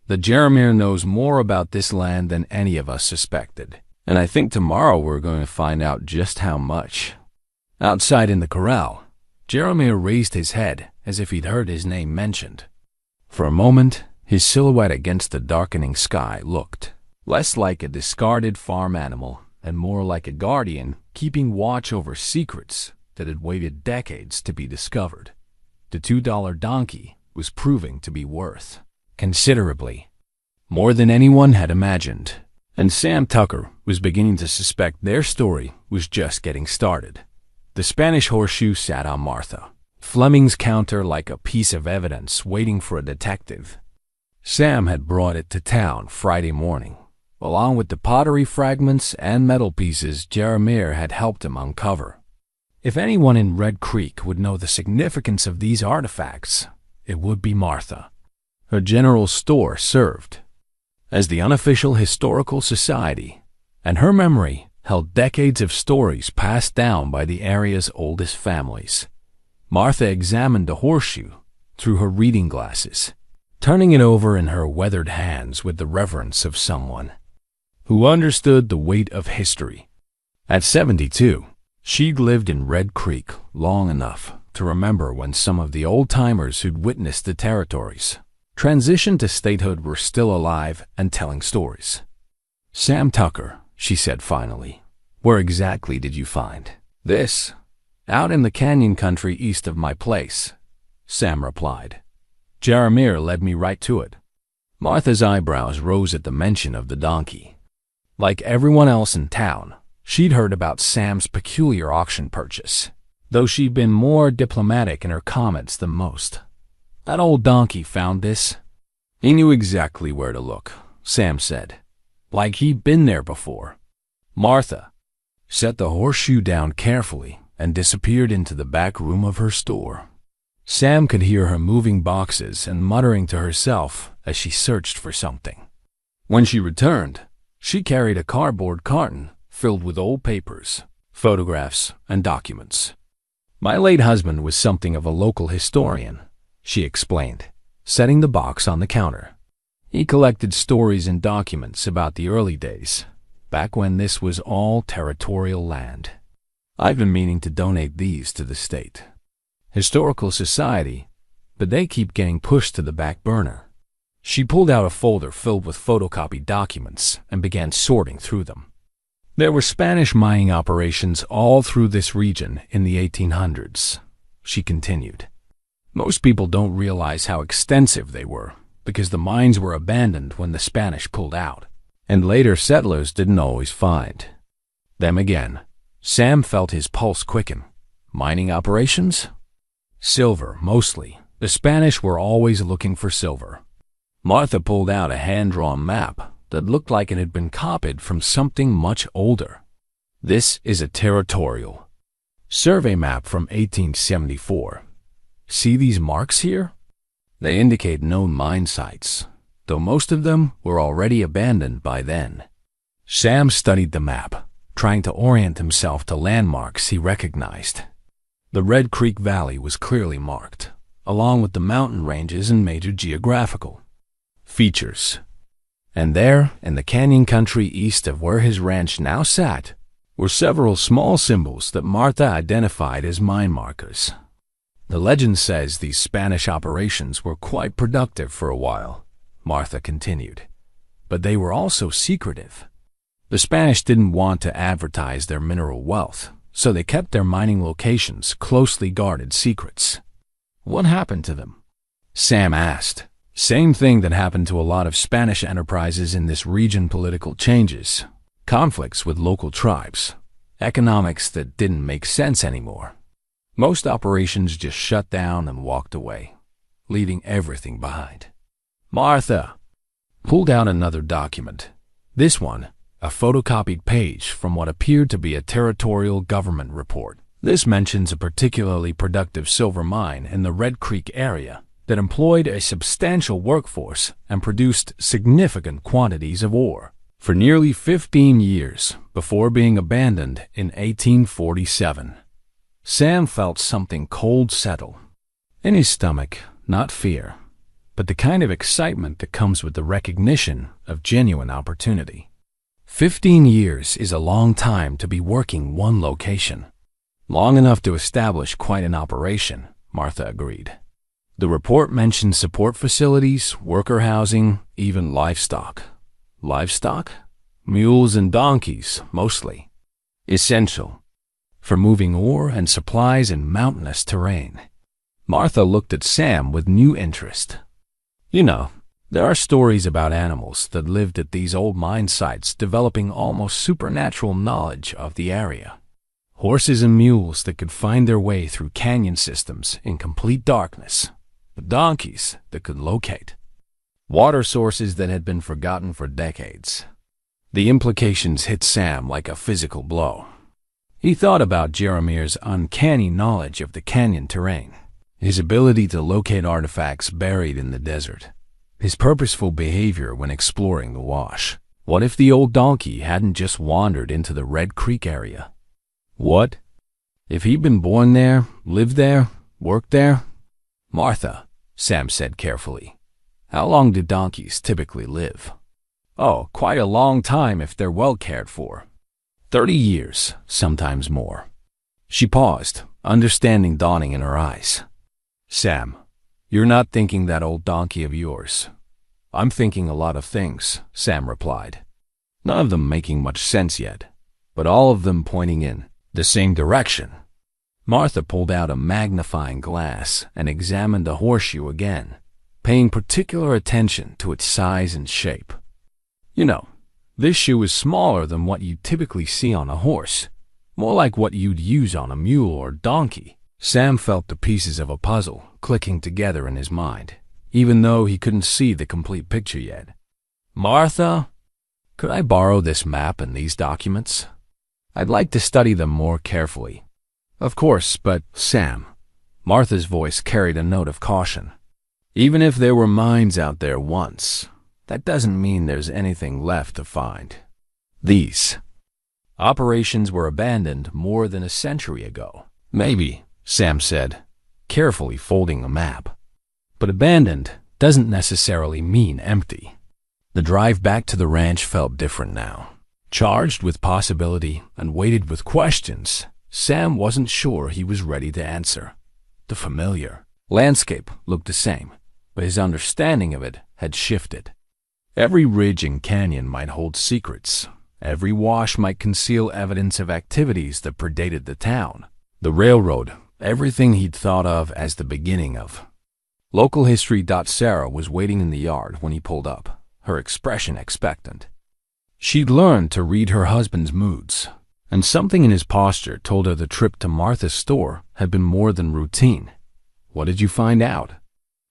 A: "that Jeremiah knows more about this land than any of us suspected. And I think tomorrow we're going to find out just how much." Outside in the corral, Jeremiah raised his head as if he'd heard his name mentioned. For a moment, his silhouette against the darkening sky looked less like a discarded farm animal and more like a guardian keeping watch over secrets that had waited decades to be discovered. The $2 donkey was proving to be worth considerably more than anyone had imagined, and Sam Tucker was beginning to suspect their story was just getting started. The Spanish horseshoe sat on Martha, Fleming's counter like a piece of evidence waiting for a detective. Sam had brought it to town Friday morning, along with the pottery fragments and metal pieces Jeremiah had helped him uncover. If anyone in Red Creek would know the significance of these artifacts, it would be Martha. Her general store served as the unofficial historical society, and her memory held decades of stories passed down by the area's oldest families. Martha examined the horseshoe through her reading glasses, turning it over in her weathered hands with the reverence of someone who understood the weight of history. At 72, she'd lived in Red Creek long enough to remember when some of the old-timers who'd witnessed the territories transitioned to statehood were still alive and telling stories. "Sam Tucker," she said finally, "where exactly did you find this?" "Out in the canyon country east of my place," Sam replied. "Jeremiah led me right to it." Martha's eyebrows rose at the mention of the donkey. Like everyone else in town, she'd heard about Sam's peculiar auction purchase, though she'd been more diplomatic in her comments than most. "That old donkey found this." "He knew exactly where to look," Sam said, "like he'd been there before." Martha set the horseshoe down carefully and disappeared into the back room of her store. Sam could hear her moving boxes and muttering to herself as she searched for something. When she returned, she carried a cardboard carton filled with old papers, photographs, and documents. "My late husband was something of a local historian," she explained, setting the box on the counter. "He collected stories and documents about the early days, back when this was all territorial land. I've been meaning to donate these to the state Historical Society, but they keep getting pushed to the back burner." She pulled out a folder filled with photocopied documents and began sorting through them. There were Spanish mining operations all through this region in the 1800s, she continued. Most people don't realize how extensive they were because the mines were abandoned when the Spanish pulled out, and later settlers didn't always find them again. Sam felt his pulse quicken. Mining operations? Silver, mostly. The Spanish were always looking for silver. Martha pulled out a hand-drawn map that looked like it had been copied from something much older. "This is a territorial survey map from 1874. See these marks here? They indicate known mine sites, though most of them were already abandoned by then." Sam studied the map, trying to orient himself to landmarks he recognized. The Red Creek Valley was clearly marked, along with the mountain ranges and major geographical features. And there, in the canyon country east of where his ranch now sat, were several small symbols that Martha identified as mine markers. "The legend says these Spanish operations were quite productive for a while," Martha continued, "but they were also secretive. The Spanish didn't want to advertise their mineral wealth, so they kept their mining locations closely guarded secrets." "What happened to them?" Sam asked. "Same thing that happened to a lot of Spanish enterprises in this region: political changes, conflicts with local tribes, economics that didn't make sense anymore. Most operations just shut down and walked away, leaving everything behind." Martha pulled out another document. This one, a photocopied page from what appeared to be a territorial government report. This mentions a particularly productive silver mine in the Red Creek area that employed a substantial workforce and produced significant quantities of ore for nearly 15 years before being abandoned in 1847. Sam felt something cold settle in his stomach, not fear, but the kind of excitement that comes with the recognition of genuine opportunity. 15 years is a long time to be working one location. Long enough to establish quite an operation, Martha agreed. The report mentioned support facilities, worker housing, even livestock. Livestock? Mules and donkeys, mostly. Essential for moving ore and supplies in mountainous terrain. Martha looked at Sam with new interest. "You know, there are stories about animals that lived at these old mine sites developing almost supernatural knowledge of the area. Horses and mules that could find their way through canyon systems in complete darkness. Donkeys that could locate water sources that had been forgotten for decades." The implications hit Sam like a physical blow. He thought about Jeremiah's uncanny knowledge of the canyon terrain, his ability to locate artifacts buried in the desert, his purposeful behavior when exploring the wash. What if the old donkey hadn't just wandered into the Red Creek area? What if he'd been born there, lived there, worked there? "Martha," Sam said carefully, "how long do donkeys typically live?" "Oh, quite a long time if they're well cared for. 30 years, sometimes more." She paused, understanding dawning in her eyes. "Sam, You're not thinking that old donkey of yours. I'm thinking a lot of things, Sam replied. None of them making much sense yet, but all of them pointing in the same direction. Martha pulled out a magnifying glass and examined the horseshoe again, paying particular attention to its size and shape. You know, this shoe is smaller than what you typically see on a horse, more like what you'd use on a mule or donkey. Sam felt the pieces of a puzzle clicking together in his mind, even though he couldn't see the complete picture yet. Martha, could I borrow this map and these documents? I'd like to study them more carefully. Of course, but Sam, Martha's voice carried a note of caution. Even if there were mines out there once, that doesn't mean there's anything left to find. These operations were abandoned more than a century ago. Maybe, Sam said, carefully folding the map. But abandoned doesn't necessarily mean empty. The drive back to the ranch felt different now. Charged with possibility and weighted with questions, Sam wasn't sure he was ready to answer. The familiar landscape looked the same, but his understanding of it had shifted. Every ridge and canyon might hold secrets. Every wash might conceal evidence of activities that predated the town. The railroad, everything he'd thought of as the beginning of. Local history. Sarah was waiting in the yard when he pulled up, her expression expectant. She'd learned to read her husband's moods, and something in his posture told her the trip to Martha's store had been more than routine. What did you find out?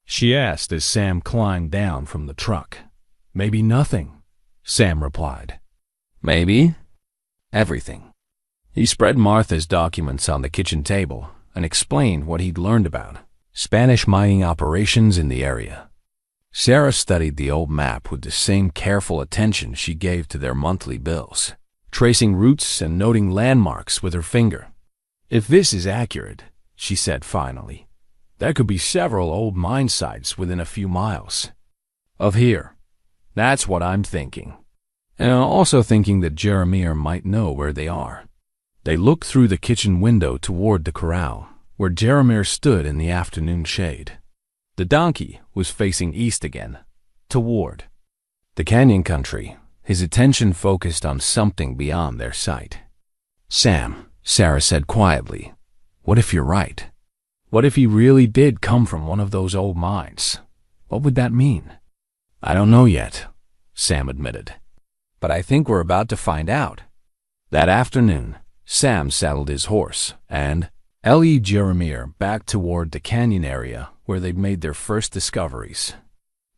A: She asked as Sam climbed down from the truck. Maybe nothing, Sam replied. Maybe everything. He spread Martha's documents on the kitchen table and explained what he'd learned about Spanish mining operations in the area. Sarah studied the old map with the same careful attention she gave to their monthly bills, tracing routes and noting landmarks with her finger. If this is accurate, she said finally, there could be several old mine sites within a few miles of here. That's what I'm thinking. And I'm also thinking that Jeremiah might know where they are. They looked through the kitchen window toward the corral, where Jeremiah stood in the afternoon shade. The donkey was facing east again, toward the canyon country, his attention focused on something beyond their sight. Sam, Sarah said quietly, what if you're right? What if he really did come from one of those old mines? What would that mean? I don't know yet, Sam admitted. But I think we're about to find out. That afternoon, Sam saddled his horse and led Jeremiah back toward the canyon area where they'd made their first discoveries.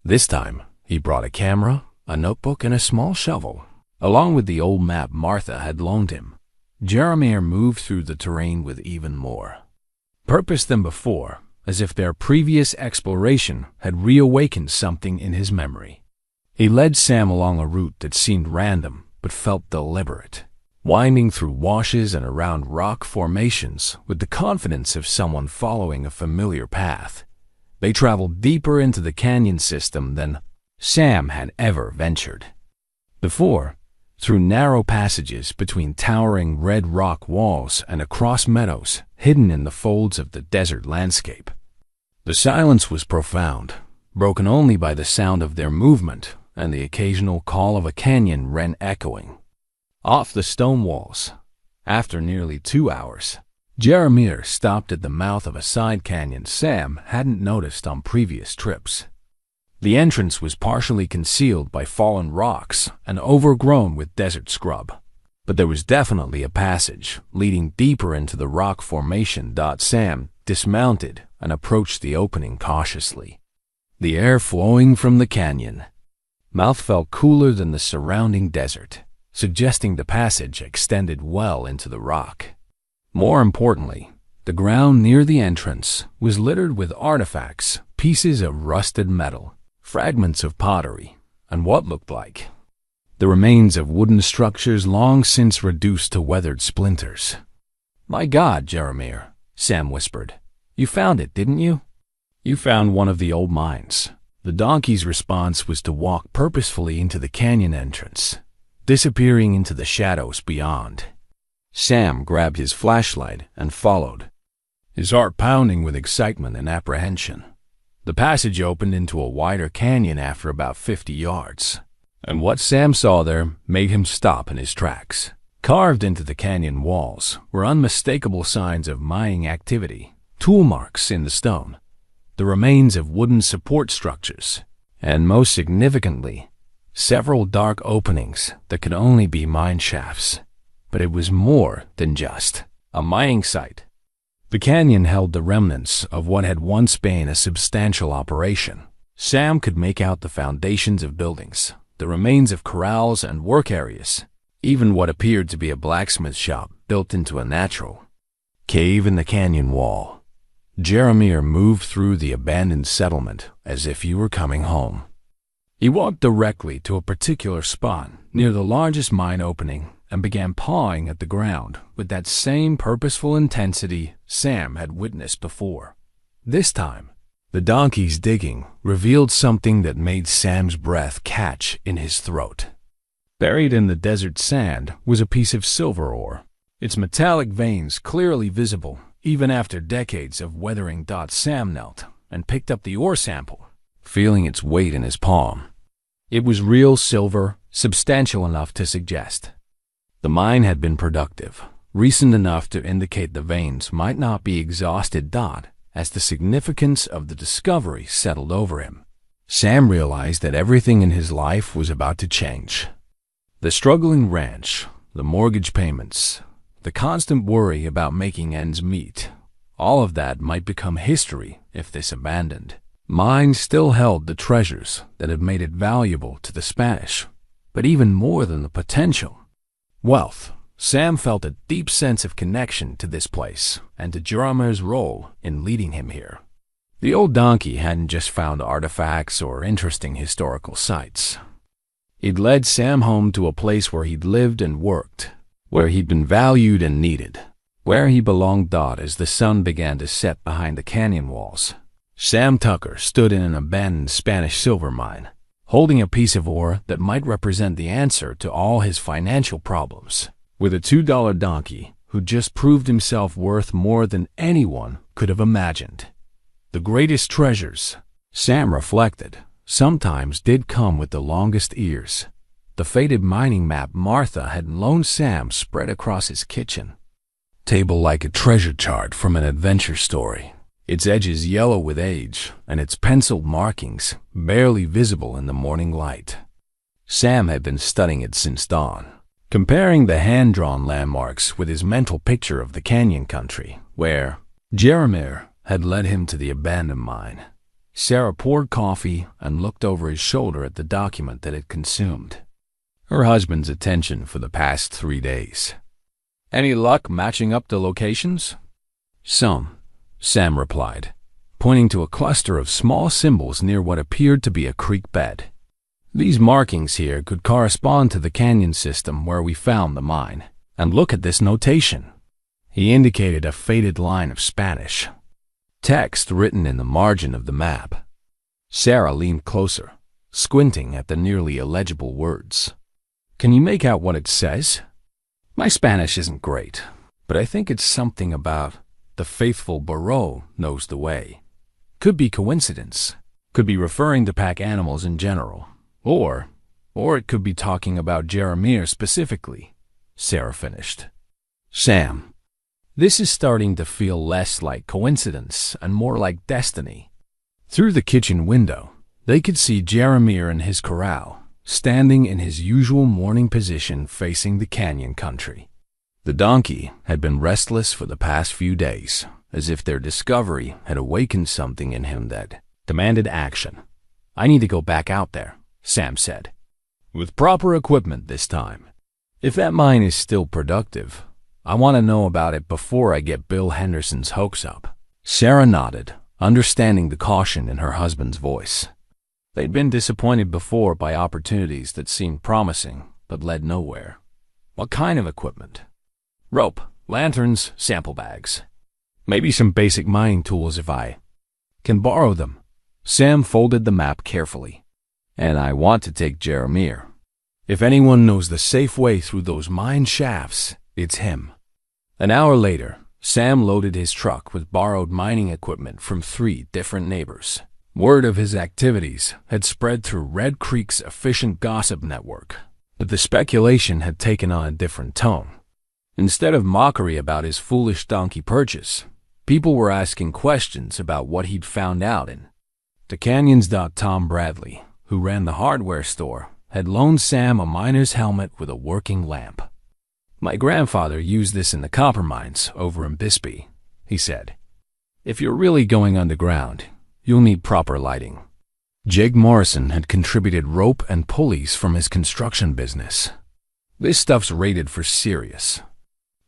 A: This time, he brought a camera, a notebook, and a small shovel, along with the old map Martha had loaned him. Jeremiah moved through the terrain with even more purpose than before, as if their previous exploration had reawakened something in his memory. He led Sam along a route that seemed random but felt deliberate, winding through washes and around rock formations with the confidence of someone following a familiar path. They traveled deeper into the canyon system than Sam had ever ventured before, through narrow passages between towering red rock walls and across meadows hidden in the folds of the desert landscape. The silence was profound, broken only by the sound of their movement and the occasional call of a canyon wren echoing off the stone walls. After nearly 2 hours, Jeremiah stopped at the mouth of a side canyon Sam hadn't noticed on previous trips. The entrance was partially concealed by fallen rocks and overgrown with desert scrub, but there was definitely a passage leading deeper into the rock formation. Sam dismounted and approached the opening cautiously. The air flowing from the canyon mouth felt cooler than the surrounding desert, suggesting the passage extended well into the rock. More importantly, the ground near the entrance was littered with artifacts, pieces of rusted metal, fragments of pottery, and what looked like the remains of wooden structures long since reduced to weathered splinters. My God, Jeremiah, Sam whispered. You found it, didn't you? You found one of the old mines. The donkey's response was to walk purposefully into the canyon entrance, disappearing into the shadows beyond. Sam grabbed his flashlight and followed, his heart pounding with excitement and apprehension. The passage opened into a wider canyon after about 50 yards, and what Sam saw there made him stop in his tracks. Carved into the canyon walls were unmistakable signs of mining activity, tool marks in the stone, the remains of wooden support structures, and most significantly, several dark openings that could only be mine shafts. But it was more than just a mining site. The canyon held the remnants of what had once been a substantial operation. Sam could make out the foundations of buildings, the remains of corrals and work areas, even what appeared to be a blacksmith shop built into a natural cave in the canyon wall. Jeremiah moved through the abandoned settlement as if he were coming home. He walked directly to a particular spot near the largest mine opening and began pawing at the ground with that same purposeful intensity Sam had witnessed before. This time, the donkey's digging revealed something that made Sam's breath catch in his throat. Buried in the desert sand was a piece of silver ore, its metallic veins clearly visible even after decades of weathering. Sam knelt and picked up the ore sample, feeling its weight in his palm. It was real silver, substantial enough to suggest the mine had been productive, recent enough to indicate the veins might not be exhausted. As the significance of the discovery settled over him, Sam realized that everything in his life was about to change. The struggling ranch, the mortgage payments, the constant worry about making ends meet, all of that might become history if this abandoned mine still held the treasures that had made it valuable to the Spanish. But even more than the potential wealth, Sam felt a deep sense of connection to this place and to Jeremiah's role in leading him here. The old donkey hadn't just found artifacts or interesting historical sites. He'd led Sam home to a place where he'd lived and worked, where he'd been valued and needed, where he belonged. As the sun began to set behind the canyon walls, Sam Tucker stood in an abandoned Spanish silver mine, holding a piece of ore that might represent the answer to all his financial problems. With a $2 donkey who just proved himself worth more than anyone could have imagined. The greatest treasures, Sam reflected, sometimes did come with the longest ears. The faded mining map Martha had loaned Sam spread across his kitchen table like a treasure chart from an adventure story, its edges yellow with age and its penciled markings barely visible in the morning light. Sam had been studying it since dawn, comparing the hand-drawn landmarks with his mental picture of the canyon country, where Jeremiah had led him to the abandoned mine. Sarah poured coffee and looked over his shoulder at the document that it consumed her husband's attention for the past 3 days. "Any luck matching up the locations?" "Some," Sam replied, pointing to a cluster of small symbols near what appeared to be a creek bed. "These markings here could correspond to the canyon system where we found the mine. And look at this notation." He indicated a faded line of Spanish text written in the margin of the map. Sarah leaned closer, squinting at the nearly illegible words. "Can you make out what it says?" "My Spanish isn't great, but I think it's something about the faithful burro knows the way." Could be coincidence, could be referring to pack animals in general, or it could be talking about Jeremiah specifically, Sarah finished. "Sam, this is starting to feel less like coincidence and more like destiny." Through the kitchen window, they could see Jeremiah in his corral, standing in his usual morning position facing the canyon country. The donkey had been restless for the past few days, as if their discovery had awakened something in him that demanded action. "I need to go back out there," Sam said. "With proper equipment this time. If that mine is still productive, I want to know about it before I get Bill Henderson's hopes up." Sarah nodded, understanding the caution in her husband's voice. They'd been disappointed before by opportunities that seemed promising but led nowhere. "What kind of equipment?" "Rope, lanterns, sample bags. Maybe some basic mining tools if I can borrow them." Sam folded the map carefully. "And I want to take Jeremiah. If anyone knows the safe way through those mine shafts, it's him." An hour later, Sam loaded his truck with borrowed mining equipment from 3 different neighbors. Word of his activities had spread through Red Creek's efficient gossip network, but the speculation had taken on a different tone. Instead of mockery about his foolish donkey purchase, people were asking questions about what he'd found out in the canyons. Tom Bradley, who ran the hardware store, had loaned Sam a miner's helmet with a working lamp. "My grandfather used this in the copper mines over in Bisbee," he said. "If you're really going underground, you'll need proper lighting." Jake Morrison had contributed rope and pulleys from his construction business. "This stuff's rated for serious."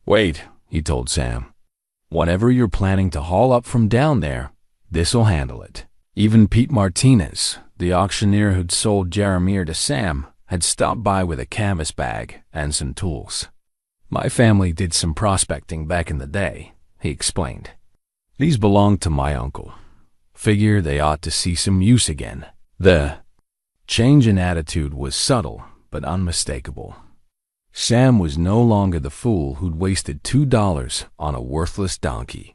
A: "Wait," he told Sam. "Whatever you're planning to haul up from down there, this'll handle it." Even Pete Martinez, the auctioneer who'd sold Jeremiah to Sam, had stopped by with a canvas bag and some tools. "My family did some prospecting back in the day," he explained. "These belonged to my uncle. Figure they ought to see some use again." The change in attitude was subtle but unmistakable. Sam was no longer the fool who'd wasted $2 on a worthless donkey.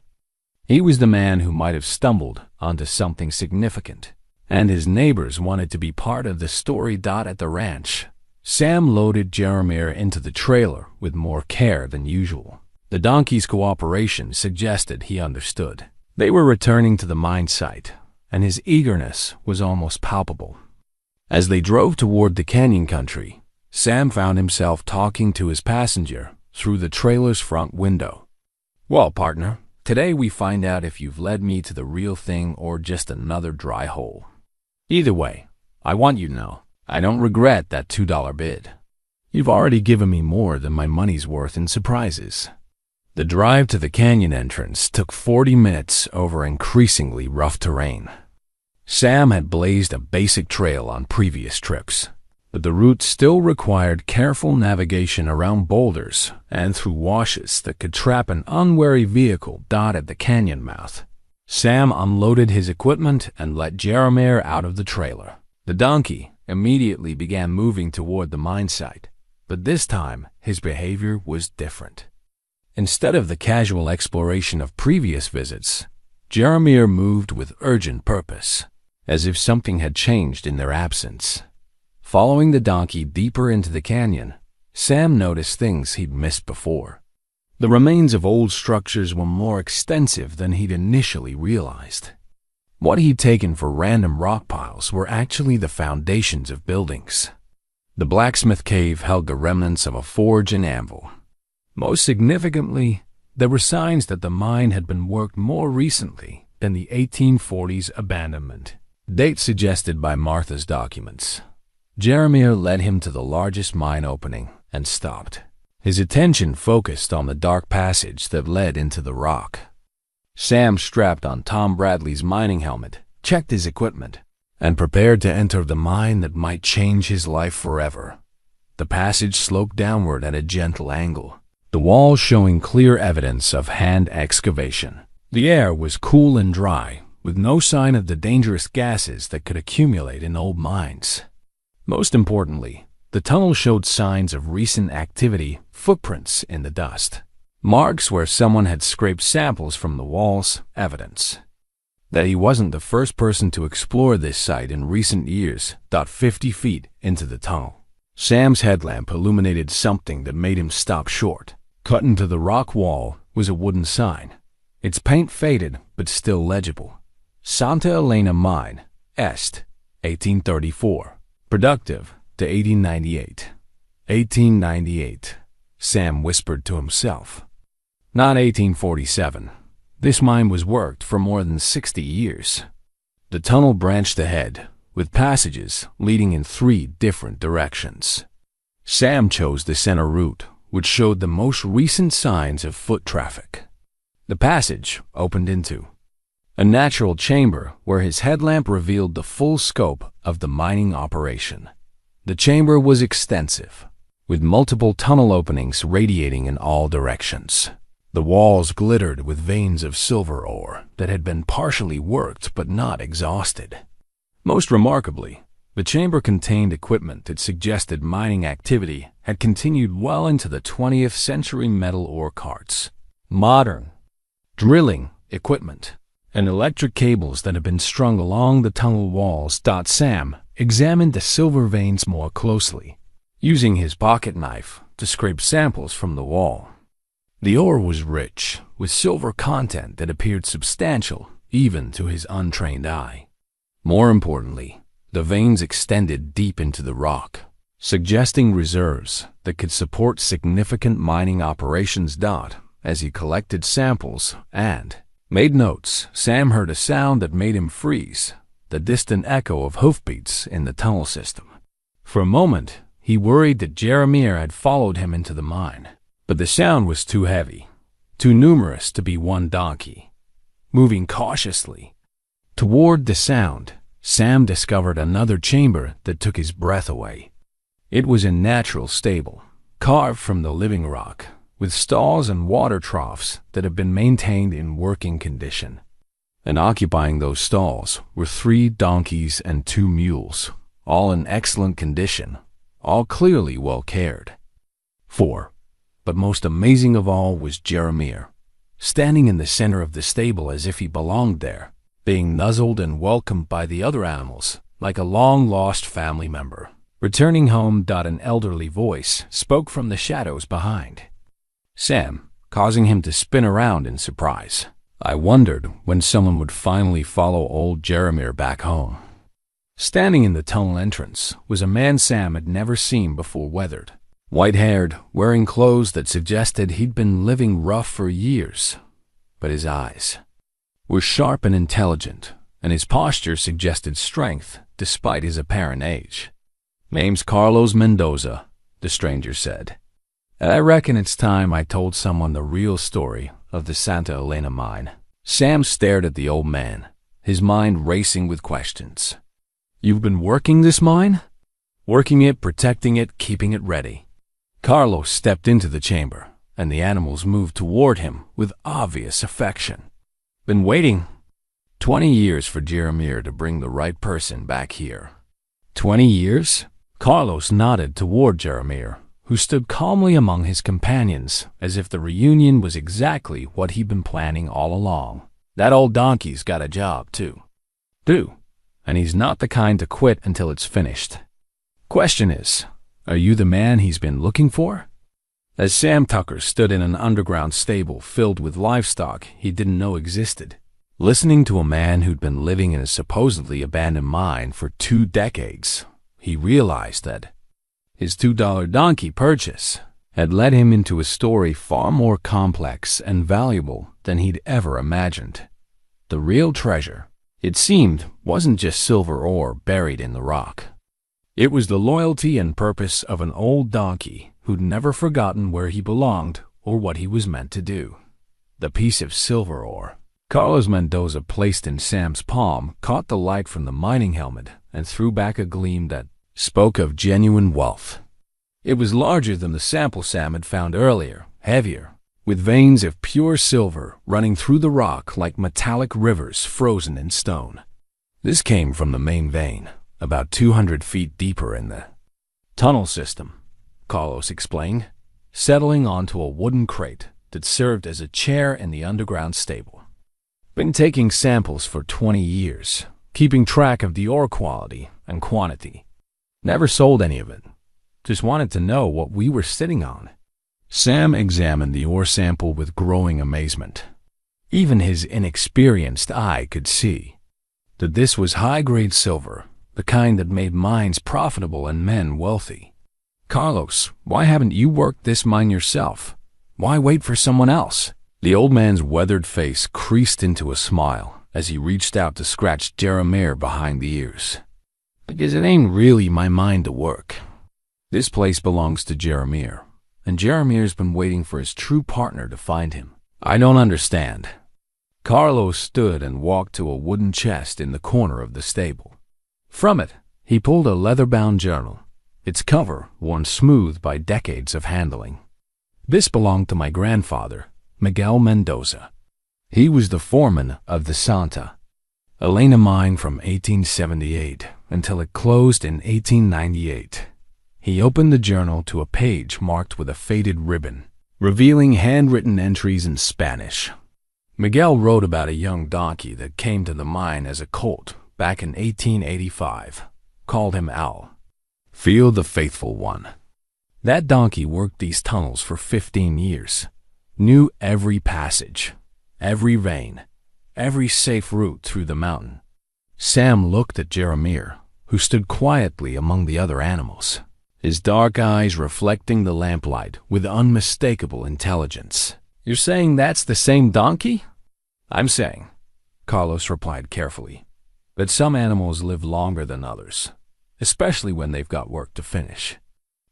A: He was the man who might have stumbled onto something significant, and his neighbors wanted to be part of the story. At the ranch, Sam loaded Jeremiah into the trailer with more care than usual. The donkey's cooperation suggested he understood. They were returning to the mine site, and his eagerness was almost palpable. As they drove toward the canyon country, Sam found himself talking to his passenger through the trailer's front window. "Well, partner, today we find out if you've led me to the real thing or just another dry hole. Either way, I want you to know, I don't regret that $2 bid. You've already given me more than my money's worth in surprises." The drive to the canyon entrance took 40 minutes over increasingly rough terrain. Sam had blazed a basic trail on previous trips, but the route still required careful navigation around boulders and through washes that could trap an unwary vehicle. At the canyon mouth, Sam unloaded his equipment and let Jeremiah out of the trailer. The donkey immediately began moving toward the mine site, but this time his behavior was different. Instead of the casual exploration of previous visits, Jeremiah moved with urgent purpose, as if something had changed in their absence. Following the donkey deeper into the canyon, Sam noticed things he'd missed before. The remains of old structures were more extensive than he'd initially realized. What he'd taken for random rock piles were actually the foundations of buildings. The blacksmith cave held the remnants of a forge and anvil. Most significantly, there were signs that the mine had been worked more recently than the 1840s abandonment, date suggested by Martha's documents. Jeremiah led him to the largest mine opening and stopped. His attention focused on the dark passage that led into the rock. Sam strapped on Tom Bradley's mining helmet, checked his equipment, and prepared to enter the mine that might change his life forever. The passage sloped downward at a gentle angle, the walls showing clear evidence of hand excavation. The air was cool and dry, with no sign of the dangerous gases that could accumulate in old mines. Most importantly, the tunnel showed signs of recent activity, footprints in the dust. Marks where someone had scraped samples from the walls, evidence that he wasn't the first person to explore this site in recent years. 50 feet into the tunnel, Sam's headlamp illuminated something that made him stop short. Cut into the rock wall was a wooden sign. Its paint faded, but still legible. Santa Elena Mine, Est, 1834. Productive to 1898. 1898, Sam whispered to himself. Not 1847. This mine was worked for more than 60 years. The tunnel branched ahead, with passages leading in 3 different directions. Sam chose the center route, which showed the most recent signs of foot traffic. The passage opened into a natural chamber where his headlamp revealed the full scope of the mining operation. The chamber was extensive, with multiple tunnel openings radiating in all directions. The walls glittered with veins of silver ore that had been partially worked but not exhausted. Most remarkably, the chamber contained equipment that suggested mining activity had continued well into the 20th century. Metal ore carts, modern drilling equipment, and electric cables that had been strung along the tunnel walls. Sam examined the silver veins more closely, using his pocket knife to scrape samples from the wall. The ore was rich, with silver content that appeared substantial even to his untrained eye. More importantly, the veins extended deep into the rock, suggesting reserves that could support significant mining operations. As he collected samples and made notes, Sam heard a sound that made him freeze, the distant echo of hoofbeats in the tunnel system. For a moment, he worried that Jeremiah had followed him into the mine, but the sound was too heavy, too numerous to be one donkey. Moving cautiously toward the sound, Sam discovered another chamber that took his breath away. It was a natural stable, carved from the living rock, with stalls and water troughs that had been maintained in working condition. And occupying those stalls were 3 donkeys and 2 mules, all in excellent condition, all clearly well cared for. But most amazing of all was Jeremiah, standing in the center of the stable as if he belonged there, being nuzzled and welcomed by the other animals like a long-lost family member. Returning home. An elderly voice spoke from the shadows behind Sam, causing him to spin around in surprise. I wondered when someone would finally follow old Jeremiah back home. Standing in the tunnel entrance was a man Sam had never seen before. Weathered, white-haired, wearing clothes that suggested he'd been living rough for years. But his eyes were sharp and intelligent, and his posture suggested strength despite his apparent age. "Name's Carlos Mendoza," the stranger said. "I reckon it's time I told someone the real story of the Santa Elena mine." Sam stared at the old man, his mind racing with questions. "You've been working this mine?" "Working it, protecting it, keeping it ready." Carlos stepped into the chamber, and the animals moved toward him with obvious affection. "Been waiting 20 years for Jeremiah to bring the right person back here." 20 years? Carlos nodded toward Jeremiah, who stood calmly among his companions, as if the reunion was exactly what he'd been planning all along. "That old donkey's got a job, too. And he's not the kind to quit until it's finished. Question is, are you the man he's been looking for?" As Sam Tucker stood in an underground stable filled with livestock he didn't know existed, listening to a man who'd been living in a supposedly abandoned mine for 2 decades, he realized that his $2 donkey purchase had led him into a story far more complex and valuable than he'd ever imagined. The real treasure, it seemed, wasn't just silver ore buried in the rock. It was the loyalty and purpose of an old donkey who'd never forgotten where he belonged or what he was meant to do. The piece of silver ore Carlos Mendoza placed in Sam's palm caught the light from the mining helmet and threw back a gleam that spoke of genuine wealth. It was larger than the sample Sam had found earlier, heavier, with veins of pure silver running through the rock like metallic rivers frozen in stone. This came from the main vein, about 200 feet deeper in the tunnel system, Carlos explained, settling onto a wooden crate that served as a chair in the underground stable. "Been taking samples for 20 years, keeping track of the ore quality and quantity. Never sold any of it. Just wanted to know what we were sitting on." Sam examined the ore sample with growing amazement. Even his inexperienced eye could see that this was high-grade silver, the kind that made mines profitable and men wealthy. "Carlos, why haven't you worked this mine yourself? Why wait for someone else?" The old man's weathered face creased into a smile as he reached out to scratch Jeremiah behind the ears. "Because it ain't really my mine to work. This place belongs to Jeremiah, and Jeremiah's been waiting for his true partner to find him." "I don't understand." Carlos stood and walked to a wooden chest in the corner of the stable. From it, he pulled a leather-bound journal, its cover worn smooth by decades of handling. "This belonged to my grandfather, Miguel Mendoza. He was the foreman of the Santa Elena mine from 1878 until it closed in 1898. He opened the journal to a page marked with a faded ribbon, revealing handwritten entries in Spanish. Miguel wrote about a young donkey that came to the mine as a colt back in 1885. Called him Al. Feel the faithful one. That donkey worked these tunnels for 15 years. Knew every passage, every vein, every safe route through the mountain. Sam looked at Jeremiah, who stood quietly among the other animals, his dark eyes reflecting the lamplight with unmistakable intelligence. "You're saying that's the same donkey?" "I'm saying," Carlos replied carefully, "that some animals live longer than others, especially when they've got work to finish.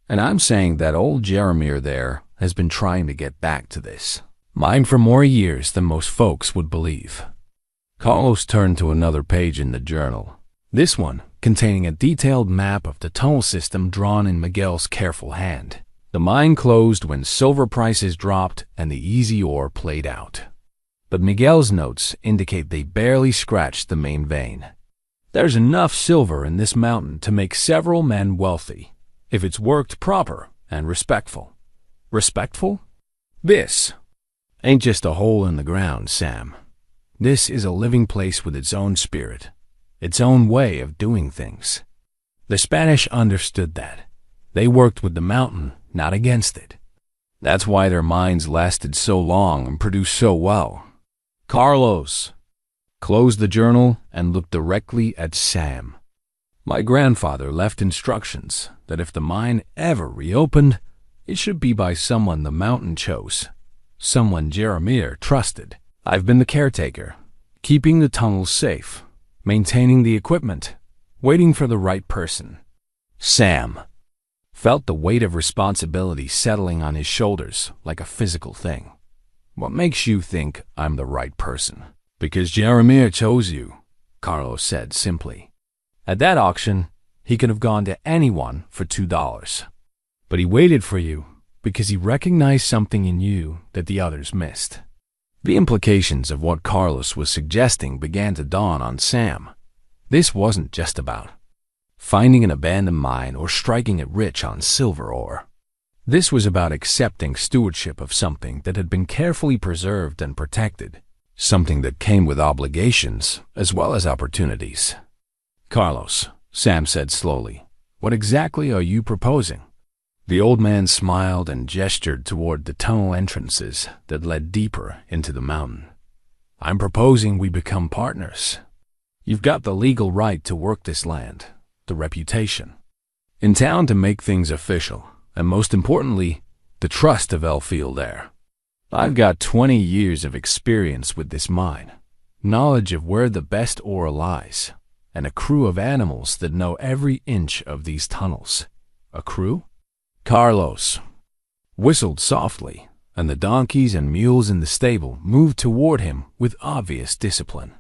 A: And I'm saying that old Jeremiah there has been trying to get back to this mine for more years than most folks would believe." Carlos turned to another page in the journal, this one containing a detailed map of the tunnel system drawn in Miguel's careful hand. The mine closed when silver prices dropped and the easy ore played out. But Miguel's notes indicate they barely scratched the main vein. "There's enough silver in this mountain to make several men wealthy, if it's worked proper and respectful." Respectful? This ain't just a hole in the ground, Sam. This is a living place with its own spirit, its own way of doing things. The Spanish understood that. They worked with the mountain, not against it. That's why their mines lasted so long and produced so well. Carlos closed the journal and looked directly at Sam. "My grandfather left instructions that if the mine ever reopened, it should be by someone the mountain chose, someone Jeremiah trusted. I've been the caretaker, keeping the tunnels safe, maintaining the equipment, waiting for the right person." Sam felt the weight of responsibility settling on his shoulders like a physical thing. "What makes you think I'm the right person?" "Because Jeremiah chose you," Carlos said simply. "At that auction, he could have gone to anyone for $2. But he waited for you because he recognized something in you that the others missed." The implications of what Carlos was suggesting began to dawn on Sam. This wasn't just about finding an abandoned mine or striking it rich on silver ore. This was about accepting stewardship of something that had been carefully preserved and protected, something that came with obligations as well as opportunities. "Carlos," Sam said slowly, "what exactly are you proposing?" The old man smiled and gestured toward the tunnel entrances that led deeper into the mountain. "I'm proposing we become partners. You've got the legal right to work this land, the reputation, in town to make things official, and most importantly, the trust of Elfield there. I've got 20 years of experience with this mine, knowledge of where the best ore lies, and a crew of animals that know every inch of these tunnels." "A crew?" Carlos whistled softly, and the donkeys and mules in the stable moved toward him with obvious discipline.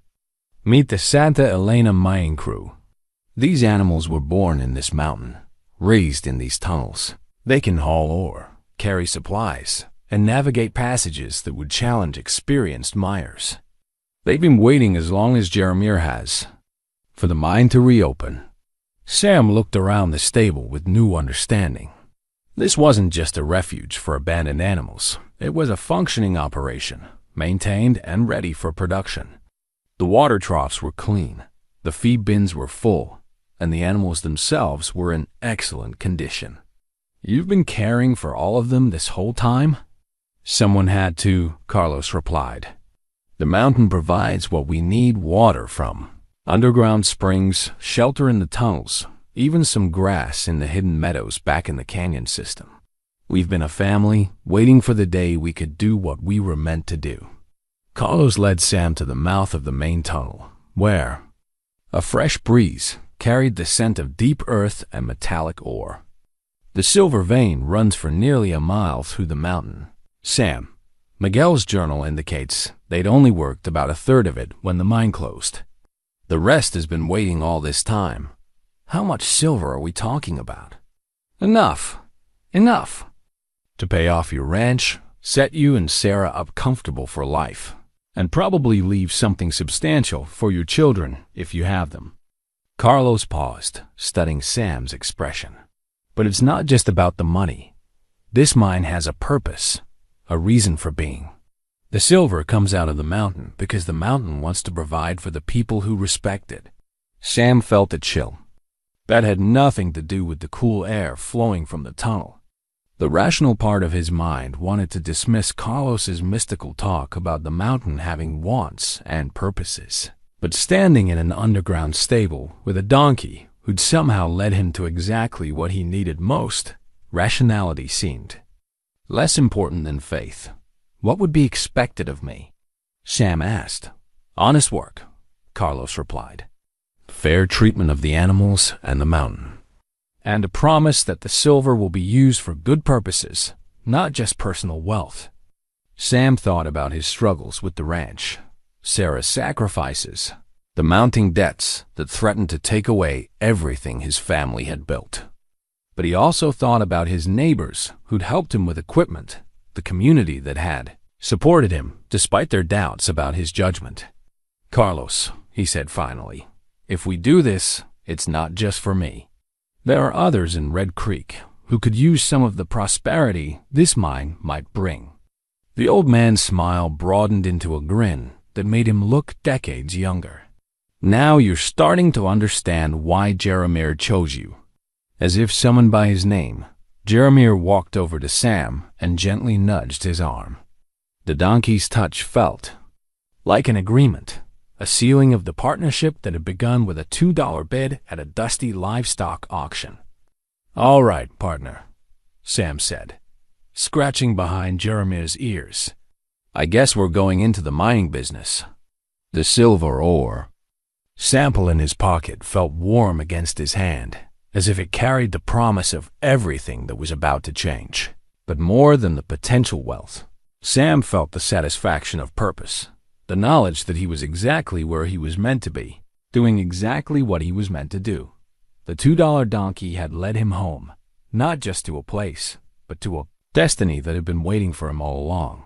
A: "Meet the Santa Elena mining crew. These animals were born in this mountain, raised in these tunnels. They can haul ore, carry supplies, and navigate passages that would challenge experienced miners. They've been waiting as long as Jeremiah has for the mine to reopen." Sam looked around the stable with new understanding. This wasn't just a refuge for abandoned animals. It was a functioning operation, maintained and ready for production. The water troughs were clean, the feed bins were full, and the animals themselves were in excellent condition. "You've been caring for all of them this whole time?" "Someone had to," Carlos replied. "The mountain provides what we need water from. Underground springs, shelter in the tunnels, even some grass in the hidden meadows back in the canyon system. We've been a family, waiting for the day we could do what we were meant to do." Carlos led Sam to the mouth of the main tunnel, where a fresh breeze carried the scent of deep earth and metallic ore. The silver vein runs for nearly a mile through the mountain. Sam, Miguel's journal indicates they'd only worked about a third of it when the mine closed. The rest has been waiting all this time. How much silver are we talking about? Enough to pay off your ranch, set you and Sarah up comfortable for life, and probably leave something substantial for your children if you have them. Carlos paused, studying Sam's expression. "But it's not just about the money. This mine has a purpose, a reason for being. The silver comes out of the mountain because the mountain wants to provide for the people who respect it. Sam felt a chill. That had nothing to do with the cool air flowing from the tunnel. The rational part of his mind wanted to dismiss Carlos's mystical talk about the mountain having wants and purposes. But standing in an underground stable with a donkey who'd somehow led him to exactly what he needed most, rationality seemed less important than faith. What would be expected of me? Sam asked. Honest work, Carlos replied. Fair treatment of the animals and the mountain. And a promise that the silver will be used for good purposes, not just personal wealth. Sam thought about his struggles with the ranch, Sarah's sacrifices, the mounting debts that threatened to take away everything his family had built. But he also thought about his neighbors who'd helped him with equipment, the community that had supported him despite their doubts about his judgment. Carlos, he said finally, if we do this, it's not just for me. There are others in Red Creek who could use some of the prosperity this mine might bring. The old man's smile broadened into a grin that made him look decades younger. Now you're starting to understand why Jeremiah chose you. As if summoned by his name, Jeremiah walked over to Sam and gently nudged his arm. The donkey's touch felt like an agreement, a sealing of the partnership that had begun with a $2 bid at a dusty livestock auction. All right, partner, Sam said, scratching behind Jeremiah's ears. I guess we're going into the mining business. The silver ore. Sample in his pocket felt warm against his hand, as if it carried the promise of everything that was about to change. But more than the potential wealth, Sam felt the satisfaction of purpose, the knowledge that he was exactly where he was meant to be, doing exactly what he was meant to do. The $2 donkey had led him home, not just to a place, but to a destiny that had been waiting for him all along.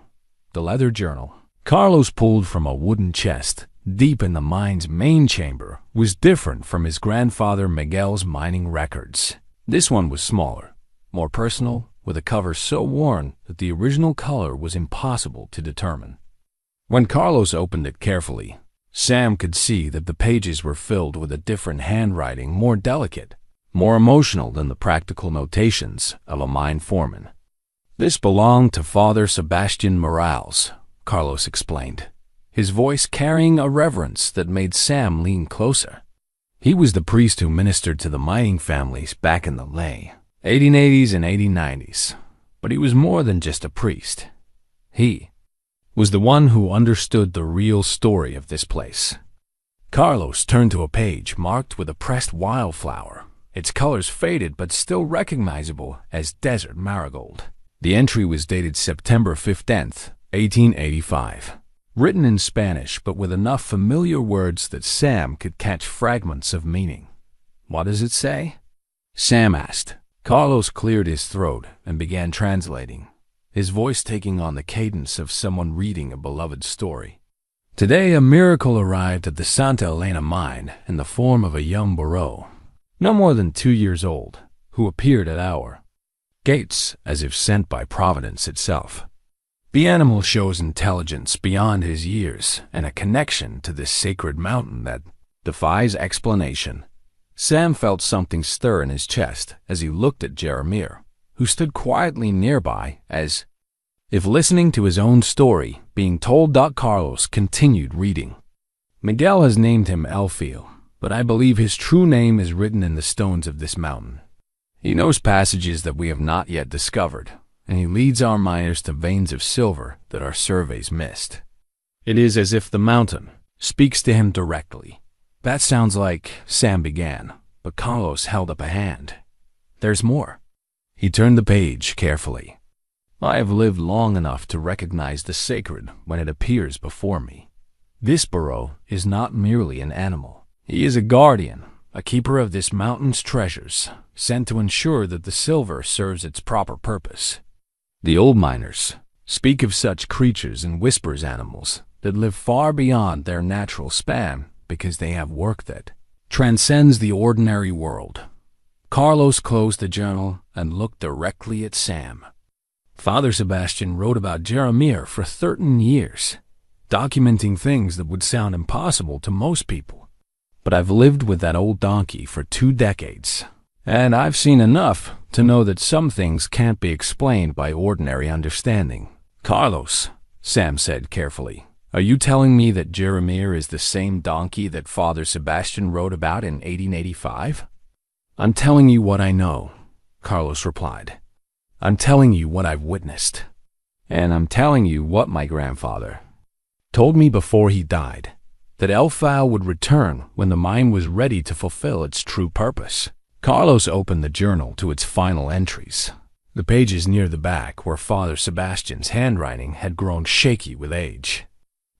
A: The leather journal Carlos pulled from a wooden chest deep in the mine's main chamber was different from his grandfather Miguel's mining records. This one was smaller, more personal, with a cover so worn that the original color was impossible to determine. When Carlos opened it carefully, Sam could see that the pages were filled with a different handwriting, more delicate, more emotional than the practical notations of a mine foreman. This belonged to Father Sebastian Morales, Carlos explained, his voice carrying a reverence that made Sam lean closer. He was the priest who ministered to the mining families back in the late 1880s and 1890s, but he was more than just a priest. He was the one who understood the real story of this place. Carlos turned to a page marked with a pressed wildflower, its colors faded but still recognizable as desert marigold. The entry was dated September 15th, 1885. Written in Spanish but with enough familiar words that Sam could catch fragments of meaning. What does it say? Sam asked. Carlos cleared his throat and began translating, his voice taking on the cadence of someone reading a beloved story. Today a miracle arrived at the Santa Elena mine in the form of a young burro, no more than 2 years old, who appeared at our gates as if sent by Providence itself. The animal shows intelligence beyond his years and a connection to this sacred mountain that defies explanation. Sam felt something stir in his chest as he looked at Jeremiah, who stood quietly nearby as if listening to his own story being told. Carlos continued reading. Miguel has named him Elfio, but I believe his true name is written in the stones of this mountain. He knows passages that we have not yet discovered, and he leads our miners to veins of silver that our surveys missed. It is as if the mountain speaks to him directly. That sounds like, Sam began, but Carlos held up a hand. There's more. He turned the page carefully. I have lived long enough to recognize the sacred when it appears before me. This burro is not merely an animal. He is a guardian, a keeper of this mountain's treasures, sent to ensure that the silver serves its proper purpose. The old miners speak of such creatures in whispers, animals that live far beyond their natural span because they have work that transcends the ordinary world. Carlos closed the journal and looked directly at Sam. Father Sebastian wrote about Jeremiah for 13 years, documenting things that would sound impossible to most people. But I've lived with that old donkey for 2 decades, and I've seen enough to know that some things can't be explained by ordinary understanding. Carlos, Sam said carefully, are you telling me that Jeremiah is the same donkey that Father Sebastian wrote about in 1885? I'm telling you what I know, Carlos replied. I'm telling you what I've witnessed. And I'm telling you what my grandfather told me before he died, that El Fao would return when the mine was ready to fulfill its true purpose. Carlos opened the journal to its final entries, the pages near the back where Father Sebastian's handwriting had grown shaky with age.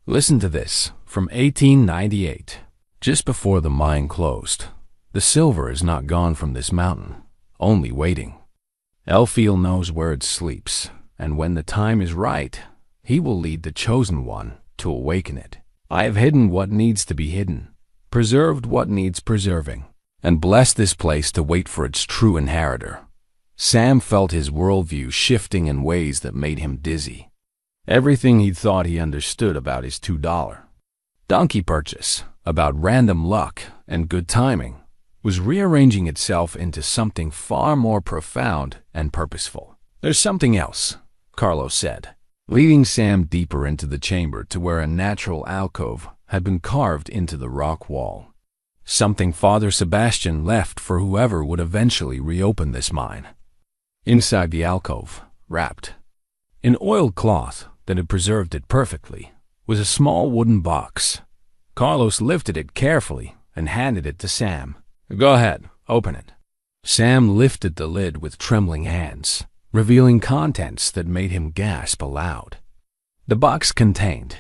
A: Listen to this, from 1898, just before the mine closed. The silver is not gone from this mountain, only waiting. El Fao knows where it sleeps, and when the time is right, he will lead the chosen one to awaken it. I have hidden what needs to be hidden, preserved what needs preserving, and blessed this place to wait for its true inheritor. Sam felt his worldview shifting in ways that made him dizzy. Everything he thought he understood about his $2 donkey purchase, about random luck and good timing, was rearranging itself into something far more profound and purposeful. There's something else, Carlos said, leading Sam deeper into the chamber to where a natural alcove had been carved into the rock wall. Something Father Sebastian left for whoever would eventually reopen this mine. Inside the alcove, wrapped in oiled cloth that had preserved it perfectly, was a small wooden box. Carlos lifted it carefully and handed it to Sam. Go ahead, open it. Sam lifted the lid with trembling hands, revealing contents that made him gasp aloud. The box contained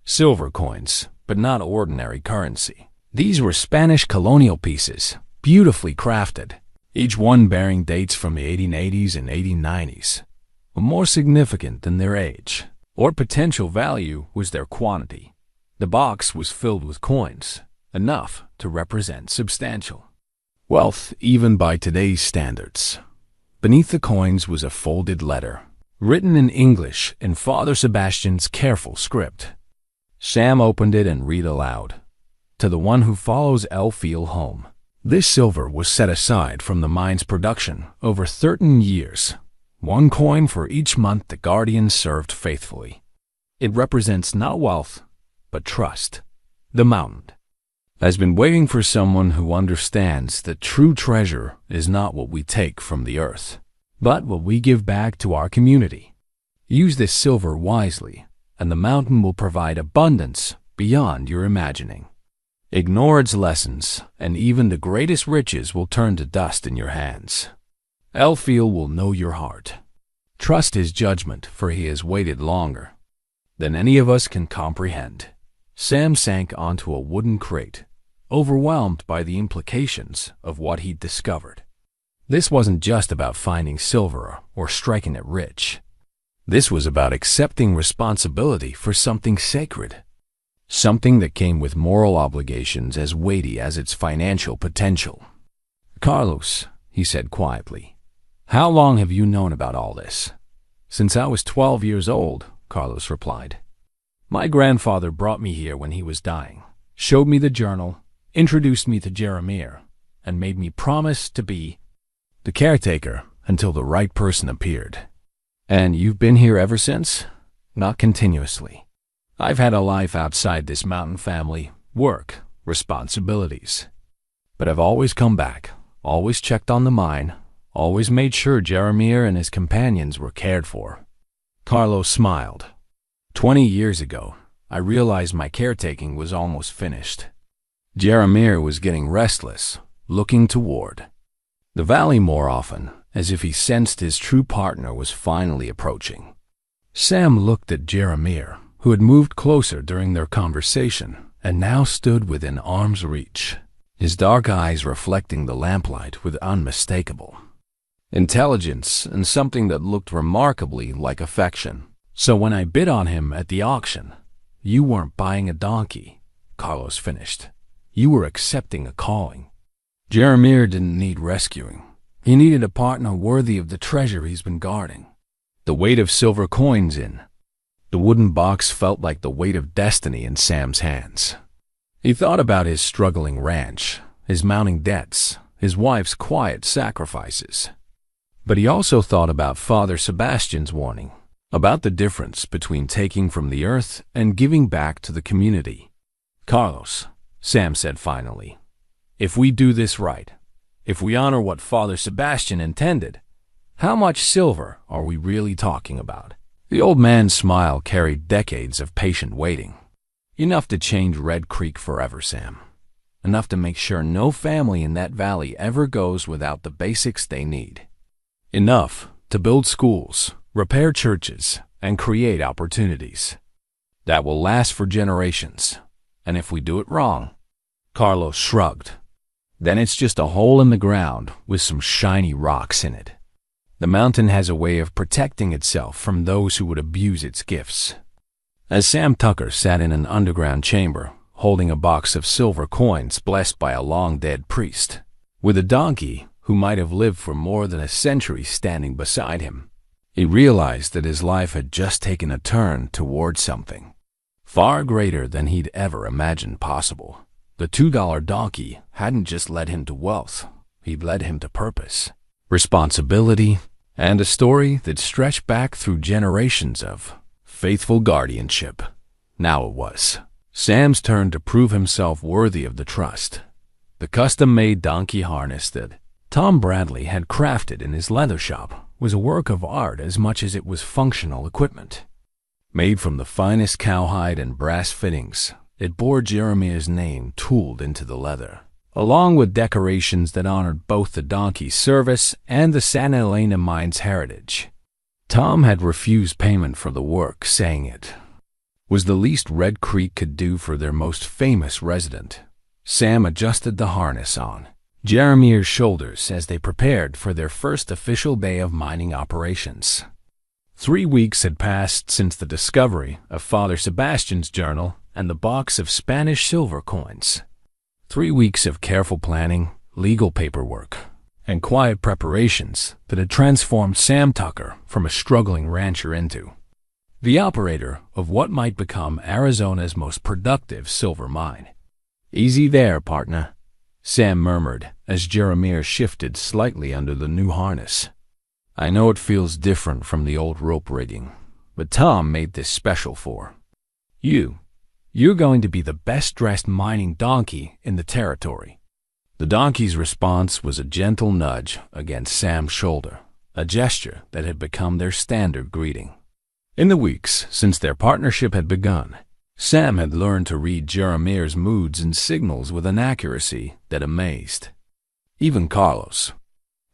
A: silver coins, but not ordinary currency. These were Spanish colonial pieces, beautifully crafted, each one bearing dates from the 1880s and 1890s. But more significant than their age or potential value was their quantity. The box was filled with coins, enough to represent substantial wealth even by today's standards. Beneath the coins was a folded letter, written in English in Father Sebastian's careful script. Sam opened it and read aloud. To the one who follows El Fao home. This silver was set aside from the mine's production over 13 years, 1 coin for each month the Guardians served faithfully. It represents not wealth, but trust. The mountain has been waiting for someone who understands that true treasure is not what we take from the earth, but what we give back to our community. Use this silver wisely, and the mountain will provide abundance beyond your imagining. Ignore its lessons, and even the greatest riches will turn to dust in your hands. El Fao will know your heart. Trust his judgment, for he has waited longer than any of us can comprehend. Sam sank onto a wooden crate, overwhelmed by the implications of what he'd discovered. This wasn't just about finding silver or striking it rich. This was about accepting responsibility for something sacred, something that came with moral obligations as weighty as its financial potential. Carlos, he said quietly, how long have you known about all this? Since I was 12 years old, Carlos replied. My grandfather brought me here when he was dying, showed me the journal, introduced me to Jeremiah, and made me promise to be the caretaker until the right person appeared. And you've been here ever since? Not continuously. I've had a life outside this mountain family, work, responsibilities. But I've always come back, always checked on the mine, always made sure Jeremiah and his companions were cared for. Carlos smiled. 20 years ago, I realized my caretaking was almost finished. Jeremiah was getting restless, looking toward the valley more often, as if he sensed his true partner was finally approaching. Sam looked at Jeremiah, who had moved closer during their conversation and now stood within arm's reach, his dark eyes reflecting the lamplight with unmistakable intelligence and something that looked remarkably like affection. So when I bid on him at the auction, you weren't buying a donkey, Carlos finished. You were accepting a calling. Jeremiah didn't need rescuing. He needed a partner worthy of the treasure he's been guarding. the weight of silver coins in. The wooden box felt like the weight of destiny in Sam's hands. He thought about his struggling ranch, his mounting debts, his wife's quiet sacrifices. But he also thought about Father Sebastian's warning, about the difference between taking from the earth and giving back to the community. "Carlos," Sam said finally, "if we do this right, if we honor what Father Sebastian intended, how much silver are we really talking about?" The old man's smile carried decades of patient waiting. "Enough to change Red Creek forever, Sam. Enough to make sure no family in that valley ever goes without the basics they need. Enough to build schools, repair churches, and create opportunities that will last for generations. And if we do it wrong," Carlos shrugged, "then it's just a hole in the ground with some shiny rocks in it. The mountain has a way of protecting itself from those who would abuse its gifts." As Sam Tucker sat in an underground chamber, holding a box of silver coins blessed by a long-dead priest, with a donkey who might have lived for more than a century standing beside him, he realized that his life had just taken a turn toward something far greater than he'd ever imagined possible. The $2 donkey hadn't just led him to wealth, he'd led him to purpose, responsibility, and a story that stretched back through generations of faithful guardianship. Now it was Sam's turn to prove himself worthy of the trust. The custom-made donkey harness that Tom Bradley had crafted in his leather shop was a work of art as much as it was functional equipment. Made from the finest cowhide and brass fittings, it bore Jeremiah's name tooled into the leather, along with decorations that honored both the donkey's service and the Santa Elena mine's heritage. Tom had refused payment for the work, saying it was the least Red Creek could do for their most famous resident. Sam adjusted the harness on Jeremiah's shoulders as they prepared for their first official day of mining operations. 3 weeks had passed since the discovery of Father Sebastian's journal and the box of Spanish silver coins. 3 weeks of careful planning, legal paperwork, and quiet preparations that had transformed Sam Tucker from a struggling rancher into the operator of what might become Arizona's most productive silver mine. "Easy there, partner," Sam murmured as Jeremiah shifted slightly under the new harness. "I know it feels different from the old rope rigging, but Tom made this special for you. You're going to be the best-dressed mining donkey in the territory." The donkey's response was a gentle nudge against Sam's shoulder, a gesture that had become their standard greeting. In the weeks since their partnership had begun, Sam had learned to read Jeremiah's moods and signals with an accuracy that amazed even Carlos.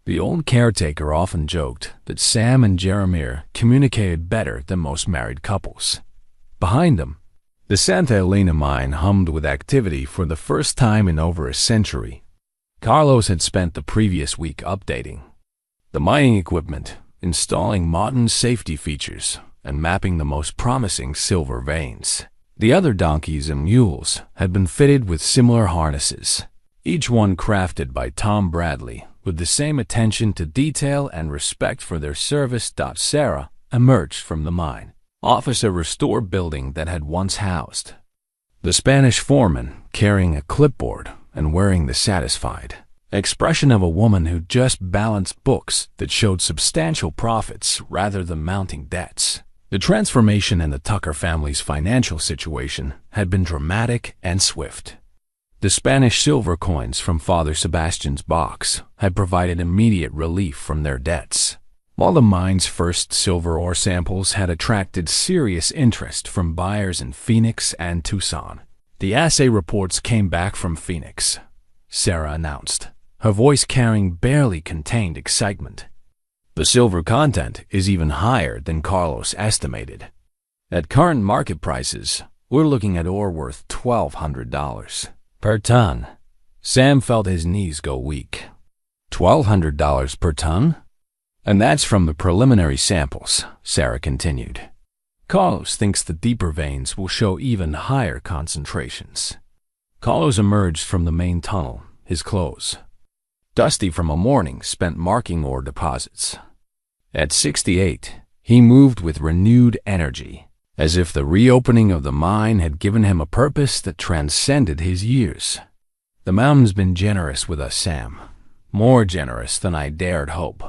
A: The old caretaker often joked that Sam and Jeremiah communicated better than most married couples. Behind them, the Santa Elena mine hummed with activity for the first time in over a century. Carlos had spent the previous week updating the mining equipment, installing modern safety features, and mapping the most promising silver veins. The other donkeys and mules had been fitted with similar harnesses, each one crafted by Tom Bradley with the same attention to detail and respect for their service. Sarah emerged from the mine, officer restore building that had once housed the Spanish foreman, carrying a clipboard and wearing the satisfied expression of a woman who just balanced books that showed substantial profits rather than mounting debts. The transformation in the Tucker family's financial situation had been dramatic and swift. The Spanish silver coins from Father Sebastian's box had provided immediate relief from their debts, while the mine's first silver ore samples had attracted serious interest from buyers in Phoenix and Tucson. The assay reports came back from Phoenix, Sarah announced, her voice carrying barely contained excitement. "The silver content is even higher than Carlos estimated. At current market prices, we're looking at ore worth $1,200 per ton." Sam felt his knees go weak. $1,200 per ton? "And that's from the preliminary samples," Sarah continued. "Carlos thinks the deeper veins will show even higher concentrations." Carlos emerged from the main tunnel, his clothes dusty from a morning spent marking ore deposits. At 68, He moved with renewed energy, as if the reopening of the mine had given him a purpose that transcended his years. "The mountain's been generous with us, Sam. More generous than I dared hope."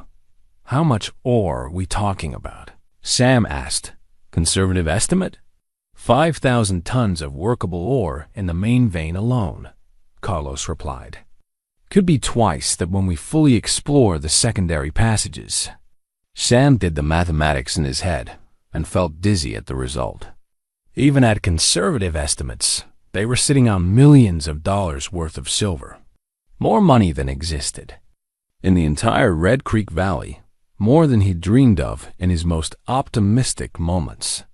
A: "How much ore are we talking about?" Sam asked. "Conservative estimate?" 5,000 tons of workable ore in the main vein alone," Carlos replied. "Could be twice that when we fully explore the secondary passages." Sam did the mathematics in his head and felt dizzy at the result. Even at conservative estimates, they were sitting on millions of dollars worth of silver. More money than existed in the entire Red Creek Valley, more than he dreamed of in his most optimistic moments.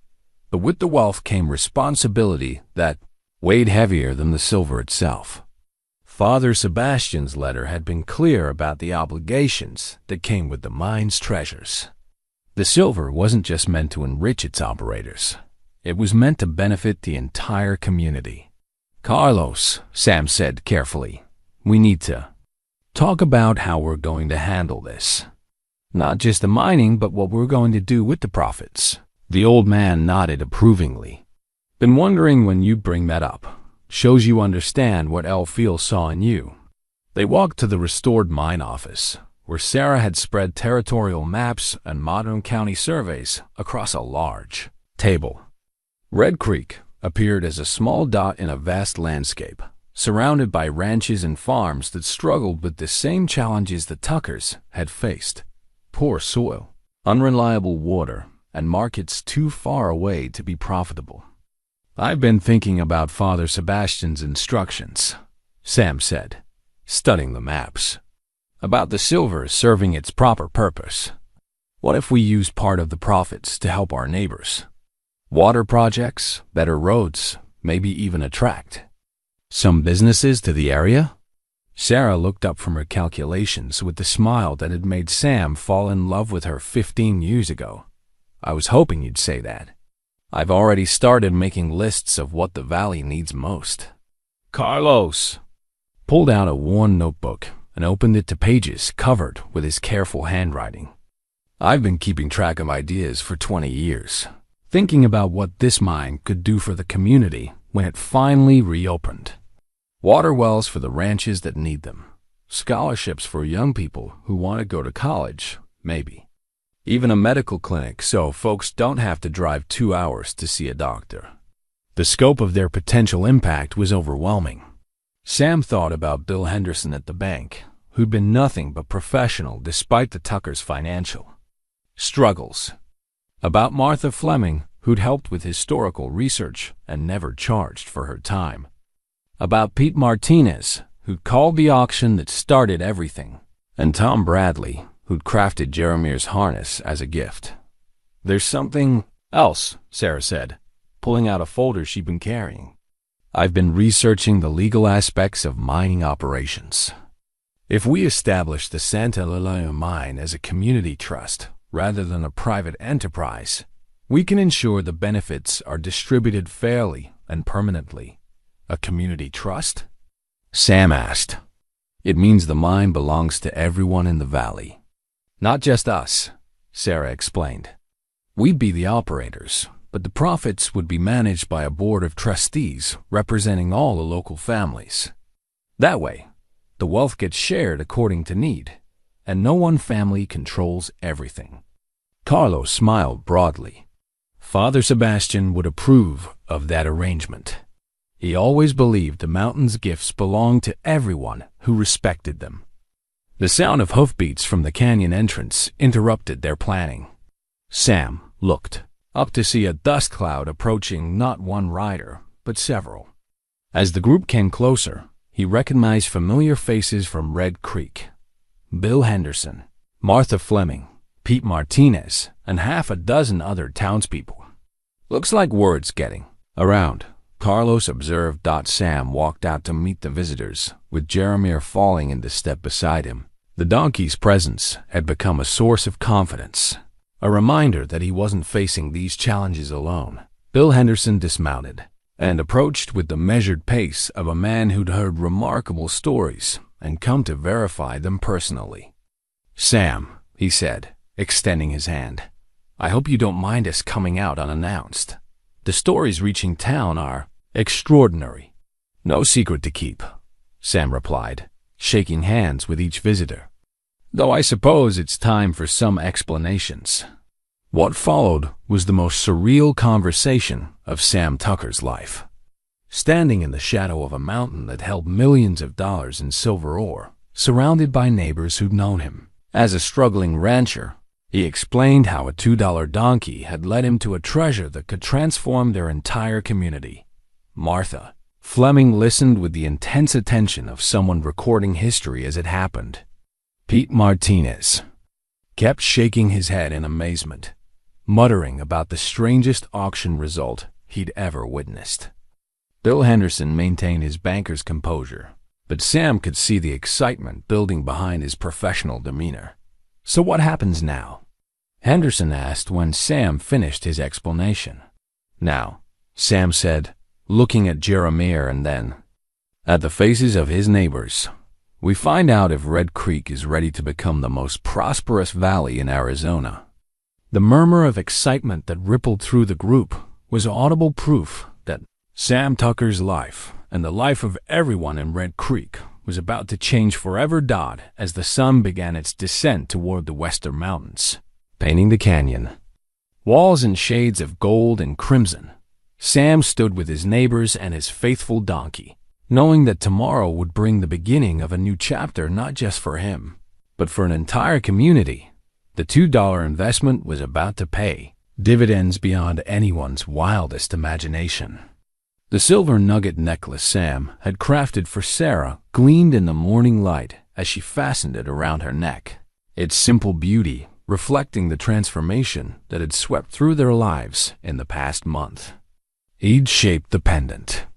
A: But with the wealth came responsibility that weighed heavier than the silver itself. Father Sebastian's letter had been clear about the obligations that came with the mine's treasures. The silver wasn't just meant to enrich its operators. It was meant to benefit the entire community. "Carlos," Sam said carefully, "we need to talk about how we're going to handle this. Not just the mining, but what we're going to do with the profits." The old man nodded approvingly. "Been wondering when you'd bring that up. Shows you understand what El Fiel saw in you." They walked to the restored mine office, where Sarah had spread territorial maps and modern county surveys across a large table. Red Creek appeared as a small dot in a vast landscape, surrounded by ranches and farms that struggled with the same challenges the Tuckers had faced: poor soil, unreliable water, and markets too far away to be profitable. "I've been thinking about Father Sebastian's instructions," Sam said, studying the maps. "About the silver serving its proper purpose. What if we use part of the profits to help our neighbors? Water projects, better roads, maybe even attract some businesses to the area?" Sarah looked up from her calculations with the smile that had made Sam fall in love with her 15 years ago. "I was hoping you'd say that. I've already started making lists of what the valley needs most." Carlos pulled out a worn notebook and opened it to pages covered with his careful handwriting. "I've been keeping track of ideas for 20 years, thinking about what this mine could do for the community when it finally reopened. Water wells for the ranches that need them. Scholarships for young people who want to go to college, maybe. Even a medical clinic so folks don't have to drive 2 hours to see a doctor." The scope of their potential impact was overwhelming. Sam thought about Bill Henderson at the bank, who'd been nothing but professional despite the Tuckers' financial struggles. About Martha Fleming, who'd helped with historical research and never charged for her time. About Pete Martinez, who'd called the auction that started everything. And Tom Bradley, who'd crafted Jeremir's harness as a gift. "There's something else," Sarah said, pulling out a folder she'd been carrying. "I've been researching the legal aspects of mining operations. If we establish the Santa Eulalia mine as a community trust rather than a private enterprise, we can ensure the benefits are distributed fairly and permanently." "A community trust?" Sam asked. "It means the mine belongs to everyone in the valley. Not just us," Sarah explained. "We'd be the operators, but the profits would be managed by a board of trustees representing all the local families. That way, the wealth gets shared according to need, and no one family controls everything." Carlos smiled broadly. Father Sebastian would approve of that arrangement. He always believed the mountain's gifts belonged to everyone who respected them. The sound of hoofbeats from the canyon entrance interrupted their planning. Sam looked up to see a dust cloud approaching not one rider, but several. As the group came closer, he recognized familiar faces from Red Creek: Bill Henderson, Martha Fleming, Pete Martinez, and half a dozen other townspeople. "Looks like word's getting around," Carlos observed. Sam walked out to meet the visitors, with Jeremir falling into step beside him. The donkey's presence had become a source of confidence, a reminder that he wasn't facing these challenges alone. Bill Henderson dismounted and approached with the measured pace of a man who'd heard remarkable stories and come to verify them personally. "Sam," he said, extending his hand, I hope you don't mind us coming out unannounced. The stories reaching town are extraordinary." "No secret to keep," Sam replied, shaking hands with each visitor. "Though I suppose it's time for some explanations." What followed was the most surreal conversation of Sam Tucker's life. Standing in the shadow of a mountain that held millions of dollars in silver ore, surrounded by neighbors who'd known him as a struggling rancher, he explained how a $2 donkey had led him to a treasure that could transform their entire community. Martha Fleming listened with the intense attention of someone recording history as it happened. Pete Martinez kept shaking his head in amazement, muttering about the strangest auction result he'd ever witnessed. Bill Henderson maintained his banker's composure, but Sam could see the excitement building behind his professional demeanor. "So what happens now?" Henderson asked when Sam finished his explanation. "Now," Sam said, looking at Jeremiah and then at the faces of his neighbors, "we find out if Red Creek is ready to become the most prosperous valley in Arizona." The murmur of excitement that rippled through the group was audible proof that Sam Tucker's life and the life of everyone in Red Creek was about to change forever. As the sun began its descent toward the western mountains, painting the canyon walls in shades of gold and crimson, Sam stood with his neighbors and his faithful donkey, knowing that tomorrow would bring the beginning of a new chapter not just for him, but for an entire community. The $2 investment was about to pay dividends beyond anyone's wildest imagination. The silver nugget necklace Sam had crafted for Sarah gleamed in the morning light as she fastened it around her neck, its simple beauty reflecting the transformation that had swept through their lives in the past month. He'd shaped the pendant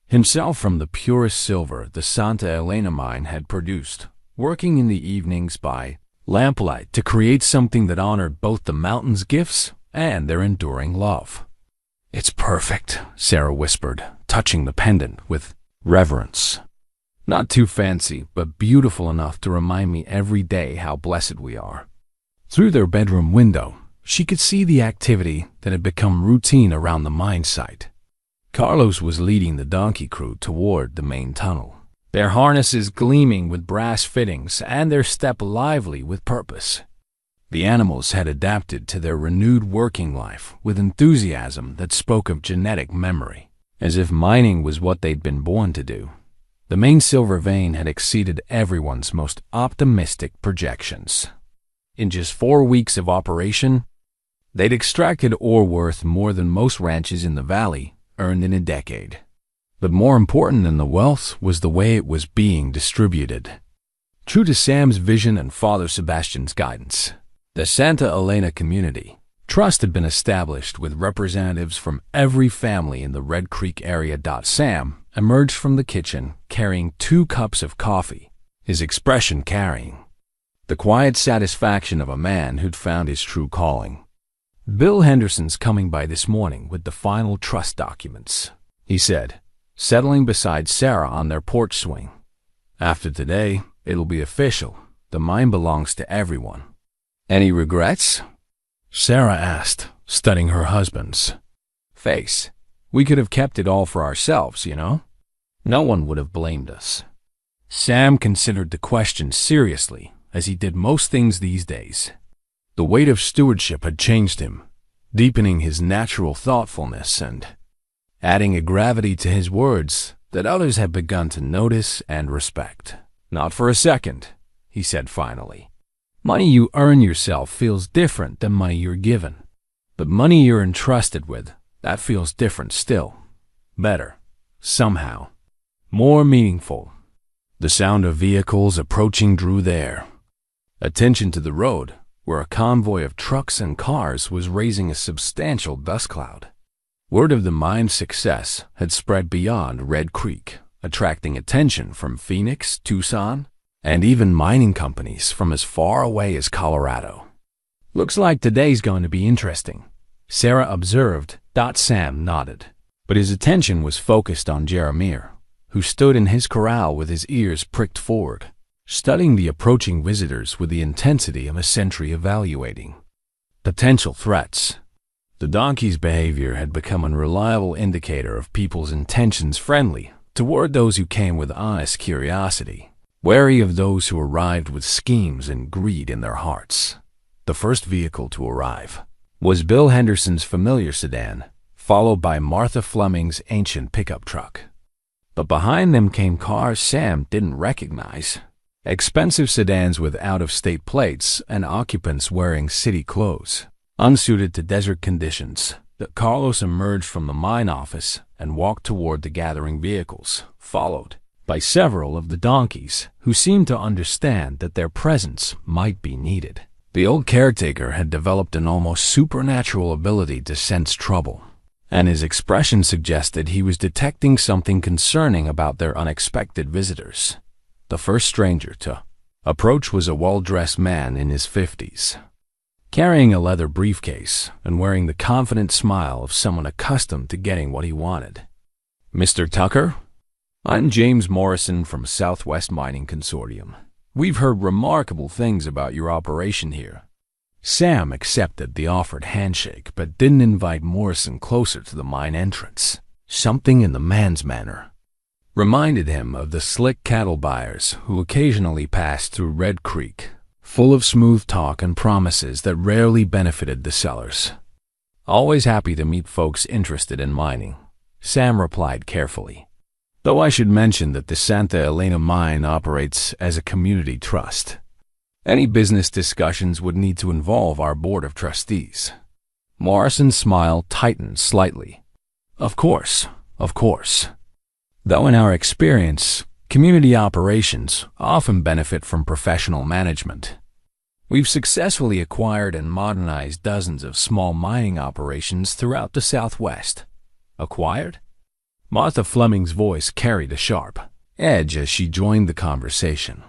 A: himself from the purest silver the Santa Elena mine had produced, working in the evenings by lamplight to create something that honored both the mountain's gifts and their enduring love. "It's perfect," Sarah whispered, touching the pendant with reverence. "Not too fancy, but beautiful enough to remind me every day how blessed we are." Through their bedroom window, she could see the activity that had become routine around the mine site. Carlos was leading the donkey crew toward the main tunnel, their harnesses gleaming with brass fittings and their step lively with purpose. The animals had adapted to their renewed working life with enthusiasm that spoke of genetic memory, as if mining was what they'd been born to do. The main silver vein had exceeded everyone's most optimistic projections. In just 4 weeks of operation, they'd extracted ore worth more than most ranches in the valley earned in a decade. But more important than the wealth was the way it was being distributed. True to Sam's vision and Father Sebastian's guidance, the Santa Elena community trust had been established with representatives from every family in the Red Creek area. Sam emerged from the kitchen carrying 2 cups of coffee, his expression carrying the quiet satisfaction of a man who'd found his true calling. "Bill Henderson's coming by this morning with the final trust documents," he said, settling beside Sarah on their porch swing. "After today, it'll be official. The mine belongs to everyone." "Any regrets?" Sarah asked, studying her husband's face. "We could have kept it all for ourselves, you know. No one would have blamed us." Sam considered the question seriously, as he did most things these days. The weight of stewardship had changed him, deepening his natural thoughtfulness and adding a gravity to his words that others had begun to notice and respect. "Not for a second," he said finally. "Money you earn yourself feels different than money you're given. But money you're entrusted with, that feels different still. Better, somehow. More meaningful." The sound of vehicles approaching drew there attention to the road, where a convoy of trucks and cars was raising a substantial dust cloud. Word of the mine's success had spread beyond Red Creek, attracting attention from Phoenix, Tucson, and even mining companies from as far away as Colorado. "Looks like today's going to be interesting," Sarah observed. Sam nodded, but his attention was focused on Jeremiah, who stood in his corral with his ears pricked forward, studying the approaching visitors with the intensity of a sentry evaluating. Potential threats. The donkey's behavior had become an reliable indicator of people's intentions friendly toward those who came with honest curiosity, wary of those who arrived with schemes and greed in their hearts. The first vehicle to arrive was Bill Henderson's familiar sedan, followed by Martha Fleming's ancient pickup truck. But behind them came cars Sam didn't recognize. Expensive sedans with out-of-state plates and occupants wearing city clothes. Unsuited to desert conditions, Carlos emerged from the mine office and walked toward the gathering vehicles, followed by several of the donkeys who seemed to understand that their presence might be needed. The old caretaker had developed an almost supernatural ability to sense trouble, and his expression suggested he was detecting something concerning about their unexpected visitors. The first stranger to approach was a well-dressed man in his 50s, carrying a leather briefcase and wearing the confident smile of someone accustomed to getting what he wanted. "Mr. Tucker? I'm James Morrison from Southwest Mining Consortium. We've heard remarkable things about your operation here." Sam accepted the offered handshake but didn't invite Morrison closer to the mine entrance. Something in the man's manner reminded him of the slick cattle buyers who occasionally passed through Red Creek, full of smooth talk and promises that rarely benefited the sellers. "Always happy to meet folks interested in mining," Sam replied carefully. "Though I should mention that the Santa Elena mine operates as a community trust. Any business discussions would need to involve our board of trustees." Morrison's smile tightened slightly. Of course. Though in our experience, community operations often benefit from professional management. We've successfully acquired and modernized dozens of small mining operations throughout the Southwest. Acquired? Martha Fleming's voice carried a sharp edge as she joined the conversation.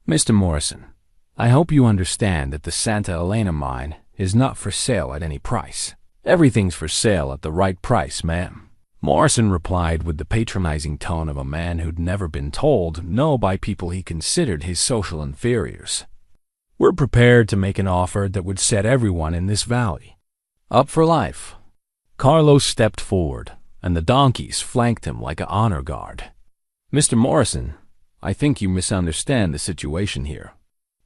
A: "Mr. Morrison, I hope you understand that the Santa Elena mine is not for sale at any price. Everything's for sale at the right price, ma'am." Morrison replied with the patronizing tone of a man who'd never been told no by people he considered his social inferiors. "We're prepared to make an offer that would set everyone in this valley up for life." Carlos stepped forward, and the donkeys flanked him like an honor guard. "Mr. Morrison, I think you misunderstand the situation here.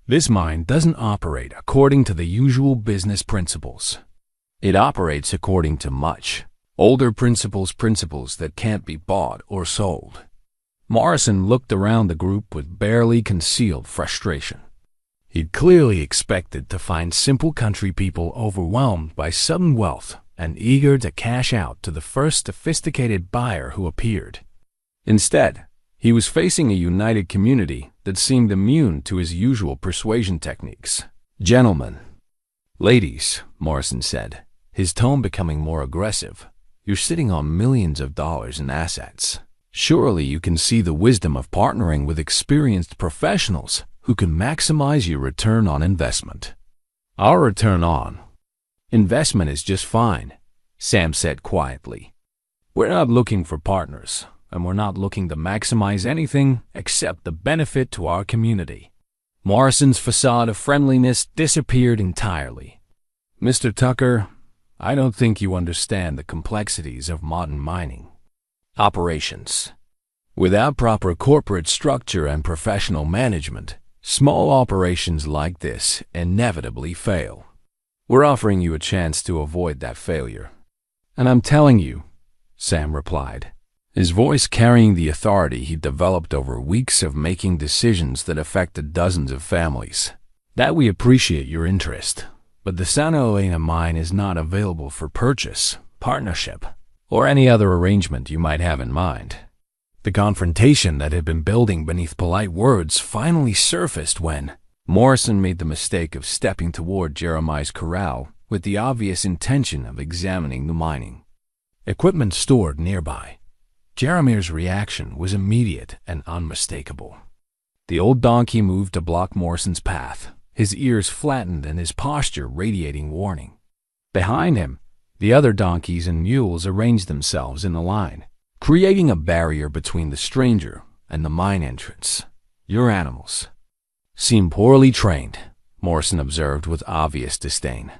A: This mine doesn't operate according to the usual business principles. It operates according to much older principles that can't be bought or sold." Morrison looked around the group with barely concealed frustration. He'd clearly expected to find simple country people overwhelmed by sudden wealth and eager to cash out to the first sophisticated buyer who appeared. Instead, he was facing a united community that seemed immune to his usual persuasion techniques. "Gentlemen, ladies," Morrison said, his tone becoming more aggressive, "you're sitting on millions of dollars in assets. Surely you can see the wisdom of partnering with experienced professionals who can maximize your return on investment." "Our return on investment is just fine," Sam said quietly. "We're not looking for partners, and we're not looking to maximize anything except the benefit to our community." Morrison's facade of friendliness disappeared entirely. "Mr. Tucker, I don't think you understand the complexities of modern mining operations. Without proper corporate structure and professional management, small operations like this inevitably fail. We're offering you a chance to avoid that failure. And I'm telling you," Sam replied, his voice carrying the authority he'd developed over weeks of making decisions that affected dozens of families, "that we appreciate your interest, but the Santa Elena mine is not available for purchase, partnership, or any other arrangement you might have in mind." The confrontation that had been building beneath polite words finally surfaced when Morrison made the mistake of stepping toward Jeremiah's corral with the obvious intention of examining the mining equipment stored nearby. Jeremiah's reaction was immediate and unmistakable. The old donkey moved to block Morrison's path, his ears flattened and his posture radiating warning. Behind him, the other donkeys and mules arranged themselves in a line, creating a barrier between the stranger and the mine entrance. "Your animals seem poorly trained," Morrison observed with obvious disdain.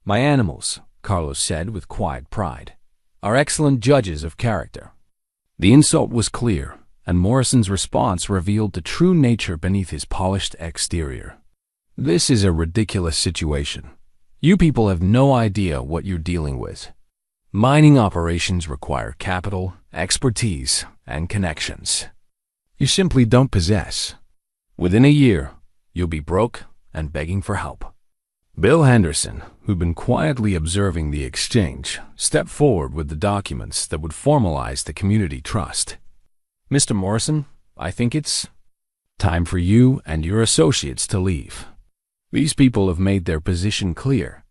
A: My animals, Carlos said with quiet pride, are excellent judges of character. The insult was clear, and Morrison's response revealed the true nature beneath his polished exterior. This is a ridiculous situation. You people have no idea what you're dealing with. Mining operations require capital, expertise, and connections. You simply don't possess. Within a year, you'll be broke and begging for help. Bill Henderson, who'd been quietly observing the exchange, stepped forward with the documents that would formalize the community trust. Mr. Morrison, I think it's time for you and your associates to leave. These people have made their position clear.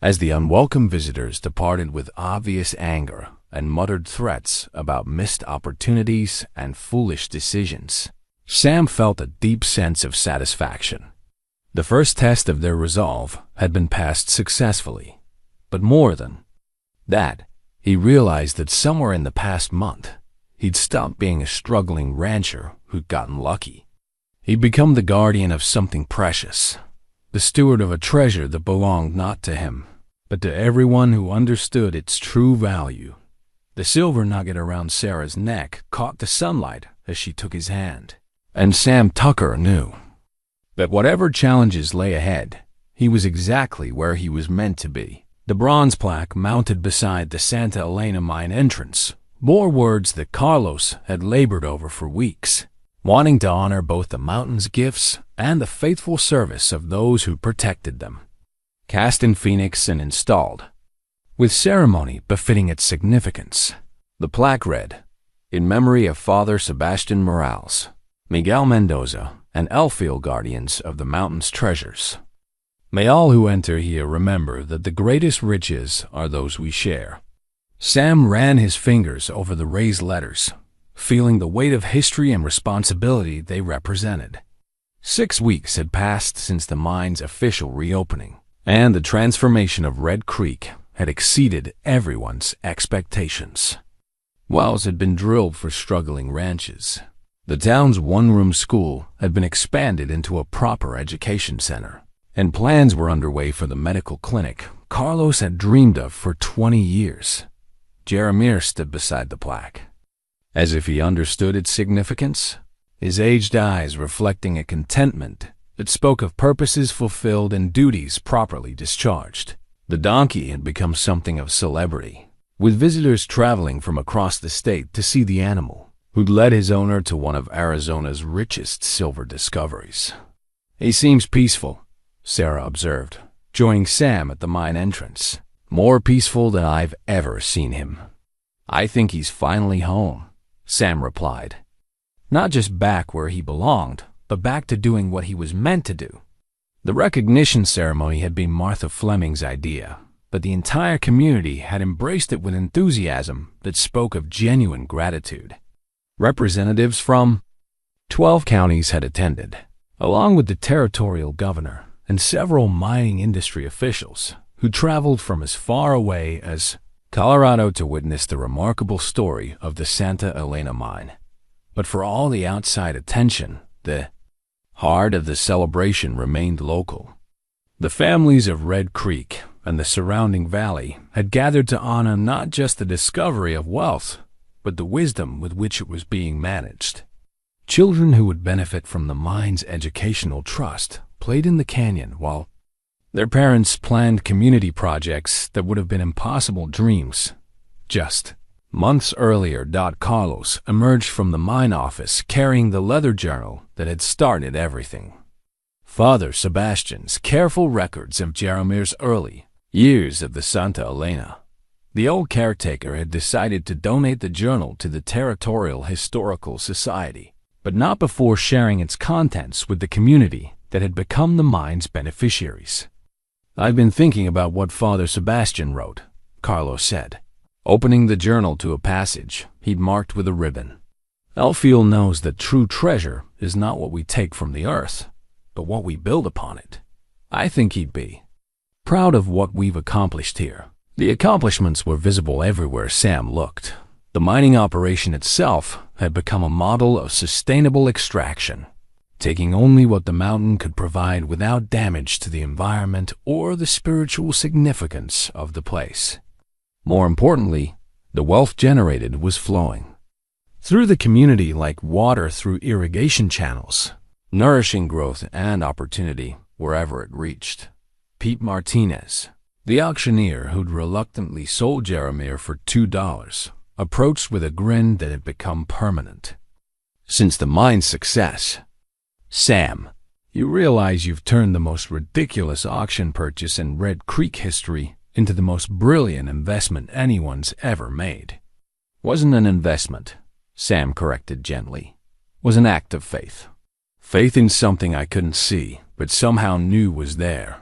A: As the unwelcome visitors departed with obvious anger and muttered threats about missed opportunities and foolish decisions, Sam felt a deep sense of satisfaction. The first test of their resolve had been passed successfully, but more than that, he realized that somewhere in the past month, he'd stopped being a struggling rancher who'd gotten lucky. He'd become the guardian of something precious, the steward of a treasure that belonged not to him, but to everyone who understood its true value. The silver nugget around Sarah's neck caught the sunlight as she took his hand, and Sam Tucker knew that whatever challenges lay ahead, he was exactly where he was meant to be. The bronze plaque mounted beside the Santa Elena mine entrance bore words that Carlos had labored over for weeks, wanting to honor both the mountain's gifts and the faithful service of those who protected them. Cast in Phoenix and installed, with ceremony befitting its significance, the plaque read, "In memory of Father Sebastian Morales, Miguel Mendoza, and Elfield guardians of the mountain's treasures. May all who enter here remember that the greatest riches are those we share." Sam ran his fingers over the raised letters, feeling the weight of history and responsibility they represented. 6 weeks had passed since the mine's official reopening, and the transformation of Red Creek had exceeded everyone's expectations. Wells had been drilled for struggling ranches. The town's one-room school had been expanded into a proper education center, and plans were underway for the medical clinic Carlos had dreamed of for 20 years. Jeremiah stood beside the plaque, as if he understood its significance, his aged eyes reflecting a contentment that spoke of purposes fulfilled and duties properly discharged. The donkey had become something of celebrity, with visitors traveling from across the state to see the animal, who'd led his owner to one of Arizona's richest silver discoveries. "He seems peaceful," Sarah observed, joining Sam at the mine entrance. "More peaceful than I've ever seen him." "I think he's finally home," Sam replied. Not just back where he belonged, but back to doing what he was meant to do. The recognition ceremony had been Martha Fleming's idea, but the entire community had embraced it with enthusiasm that spoke of genuine gratitude. Representatives from 12 counties had attended, along with the territorial governor and several mining industry officials who traveled from as far away as Colorado to witness the remarkable story of the Santa Elena mine. But for all the outside attention, the heart of the celebration remained local. The families of Red Creek and the surrounding valley had gathered to honor not just the discovery of wealth, but the wisdom with which it was being managed. Children who would benefit from the mine's educational trust played in the canyon while their parents planned community projects that would have been impossible dreams. Just months earlier, Carlos emerged from the mine office carrying the leather journal that had started everything. Father Sebastian's careful records of Jeremiah's early years of the Santa Elena. The old caretaker had decided to donate the journal to the Territorial Historical Society, but not before sharing its contents with the community that had become the mine's beneficiaries. "I've been thinking about what Father Sebastian wrote," Carlos said, opening the journal to a passage he'd marked with a ribbon. "Elfield knows that true treasure is not what we take from the earth, but what we build upon it. I think he'd be proud of what we've accomplished here." The accomplishments were visible everywhere Sam looked. The mining operation itself had become a model of sustainable extraction. taking only what the mountain could provide without damage to the environment or the spiritual significance of the place. More importantly, the wealth generated was flowing through the community like water through irrigation channels, nourishing growth and opportunity wherever it reached. Pete Martinez, the auctioneer who'd reluctantly sold Jeremiah for $2, approached with a grin that had become permanent. Since the mine's success, Sam, you realize you've turned the most ridiculous auction purchase in Red Creek history into the most brilliant investment anyone's ever made. Wasn't an investment, Sam corrected gently. Was an act of faith. Faith in something I couldn't see, but somehow knew was there.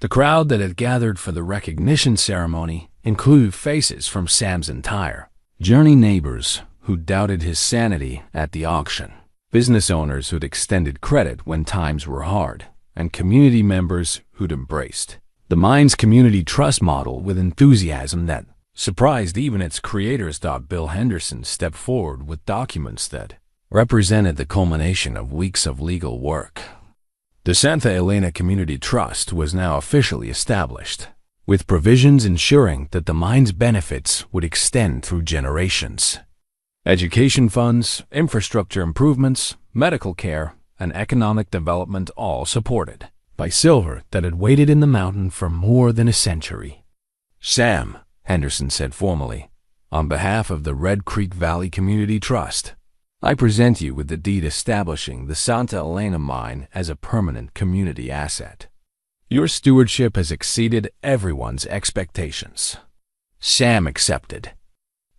A: The crowd that had gathered for the recognition ceremony included faces from Sam's entire journey, neighbors who doubted his sanity at the auction, business owners who'd extended credit when times were hard, and community members who'd embraced the mine's community trust model with enthusiasm that surprised even its creators. Bill Henderson stepped forward with documents that represented the culmination of weeks of legal work. The Santa Elena Community Trust was now officially established, with provisions ensuring that the mine's benefits would extend through generations. Education funds, infrastructure improvements, medical care, and economic development all supported by silver that had waited in the mountain for more than a century. Sam, Henderson said formally, on behalf of the Red Creek Valley Community Trust, I present you with the deed establishing the Santa Elena mine as a permanent community asset. Your stewardship has exceeded everyone's expectations. Sam accepted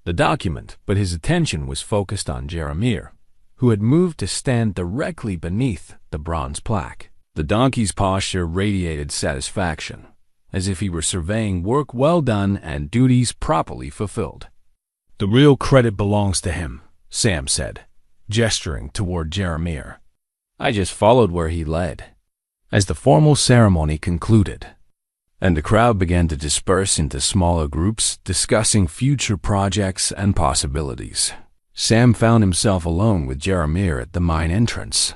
A: the document, but his attention was focused on Jeremiah, who had moved to stand directly beneath the bronze plaque. The donkey's posture radiated satisfaction, as if he were surveying work well done and duties properly fulfilled. The real credit belongs to him, Sam said, gesturing toward Jeremiah. I just followed where he led. As the formal ceremony concluded, and the crowd began to disperse into smaller groups discussing future projects and possibilities, Sam found himself alone with Jeremiah at the mine entrance.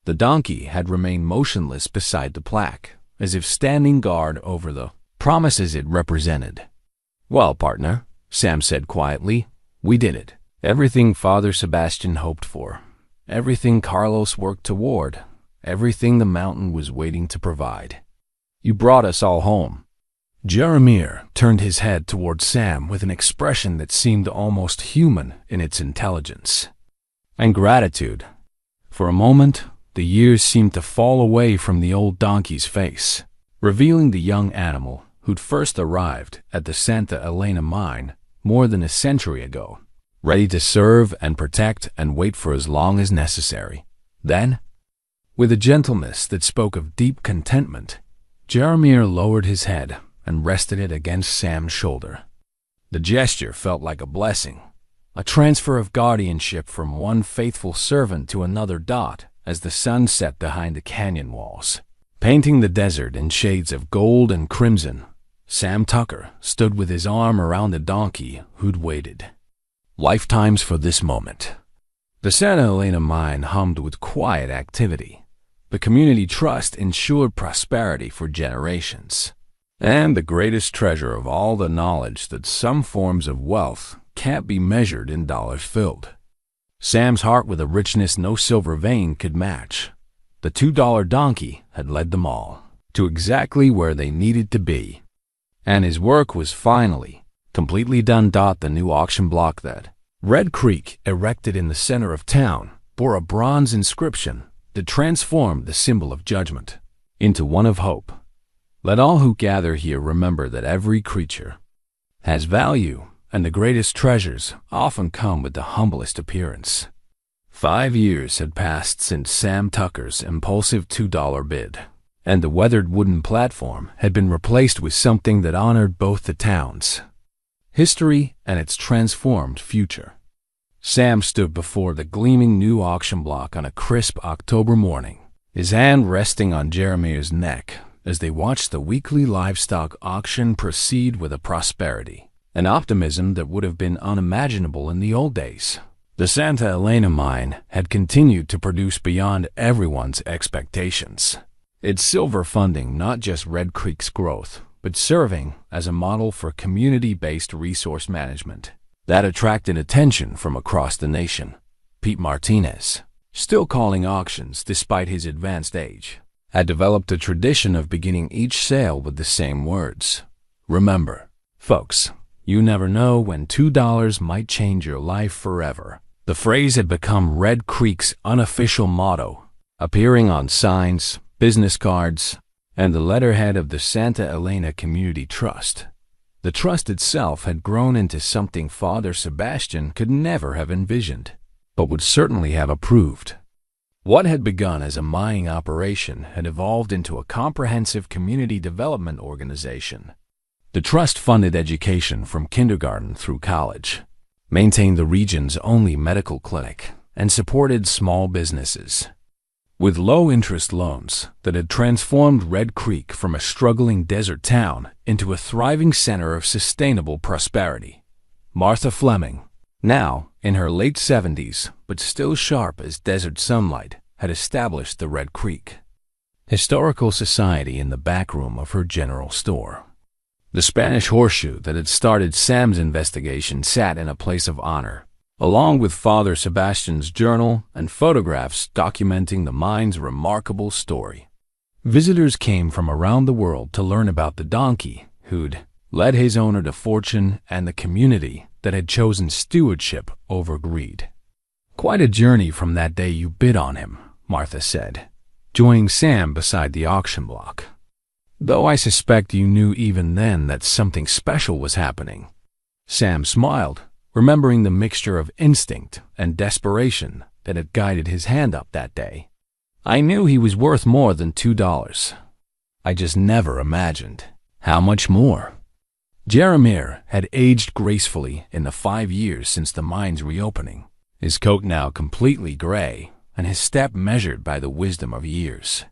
A: The donkey had remained motionless beside the plaque, as if standing guard over the promises it represented. Well, partner, Sam said quietly, we did it. Everything Father Sebastian hoped for, everything Carlos worked toward, everything the mountain was waiting to provide. You brought us all home. Jeremiah turned his head toward Sam with an expression that seemed almost human in its intelligence and gratitude. For a moment, the years seemed to fall away from the old donkey's face, revealing the young animal who'd first arrived at the Santa Elena mine more than a century ago, ready to serve and protect and wait for as long as necessary. Then, with a gentleness that spoke of deep contentment, Jeremiah lowered his head and rested it against Sam's shoulder. The gesture felt like a blessing, a transfer of guardianship from one faithful servant to another. As the sun set behind the canyon walls, painting the desert in shades of gold and crimson, Sam Tucker stood with his arm around the donkey who'd waited lifetimes for this moment. The Santa Elena mine hummed with quiet activity. The community trust ensured prosperity for generations. And the greatest treasure of all, the knowledge that some forms of wealth can't be measured in dollars filled. Sam's heart with a richness no silver vein could match. The $2 donkey had led them all to exactly where they needed to be. And his work was finally completely done. The new auction block that Red Creek erected in the center of town bore a bronze inscription that transformed the symbol of judgment into one of hope. Let all who gather here remember that every creature has value, and the greatest treasures often come with the humblest appearance. 5 years had passed since Sam Tucker's impulsive $2 bid, and the weathered wooden platform had been replaced with something that honored both the town's history and its transformed future. Sam stood before the gleaming new auction block on a crisp October morning, his hand resting on Jeremiah's neck as they watched the weekly livestock auction proceed with a prosperity, an optimism that would have been unimaginable in the old days. The Santa Elena mine had continued to produce beyond everyone's expectations. Its silver funding not just Red Creek's growth, but serving as a model for community-based resource management. That attracted attention from across the nation. Pete Martinez, still calling auctions despite his advanced age, had developed a tradition of beginning each sale with the same words. Remember, folks, you never know when $2 might change your life forever. The phrase had become Red Creek's unofficial motto, appearing on signs, business cards, and the letterhead of the Santa Elena Community Trust. The trust itself had grown into something Father Sebastian could never have envisioned, but would certainly have approved. What had begun as a mining operation had evolved into a comprehensive community development organization. The trust funded education from kindergarten through college, maintained the region's only medical clinic, and supported small businesses. With low-interest loans that had transformed Red Creek from a struggling desert town into a thriving center of sustainable prosperity. Martha Fleming, now in her late 70s but still sharp as desert sunlight, had established the Red Creek Historical Society in the back room of her general store. The Spanish horseshoe that had started Sam's investigation sat in a place of honor, along with Father Sebastian's journal and photographs documenting the mine's remarkable story. Visitors came from around the world to learn about the donkey who'd led his owner to fortune and the community that had chosen stewardship over greed. Quite a journey from that day you bid on him, Martha said, joining Sam beside the auction block. Though I suspect you knew even then that something special was happening. Sam smiled, remembering the mixture of instinct and desperation that had guided his hand up that day. I knew he was worth more than $2. I just never imagined how much more. Jeremiah had aged gracefully in the 5 years since the mine's reopening, his coat now completely gray and his step measured by the wisdom of years.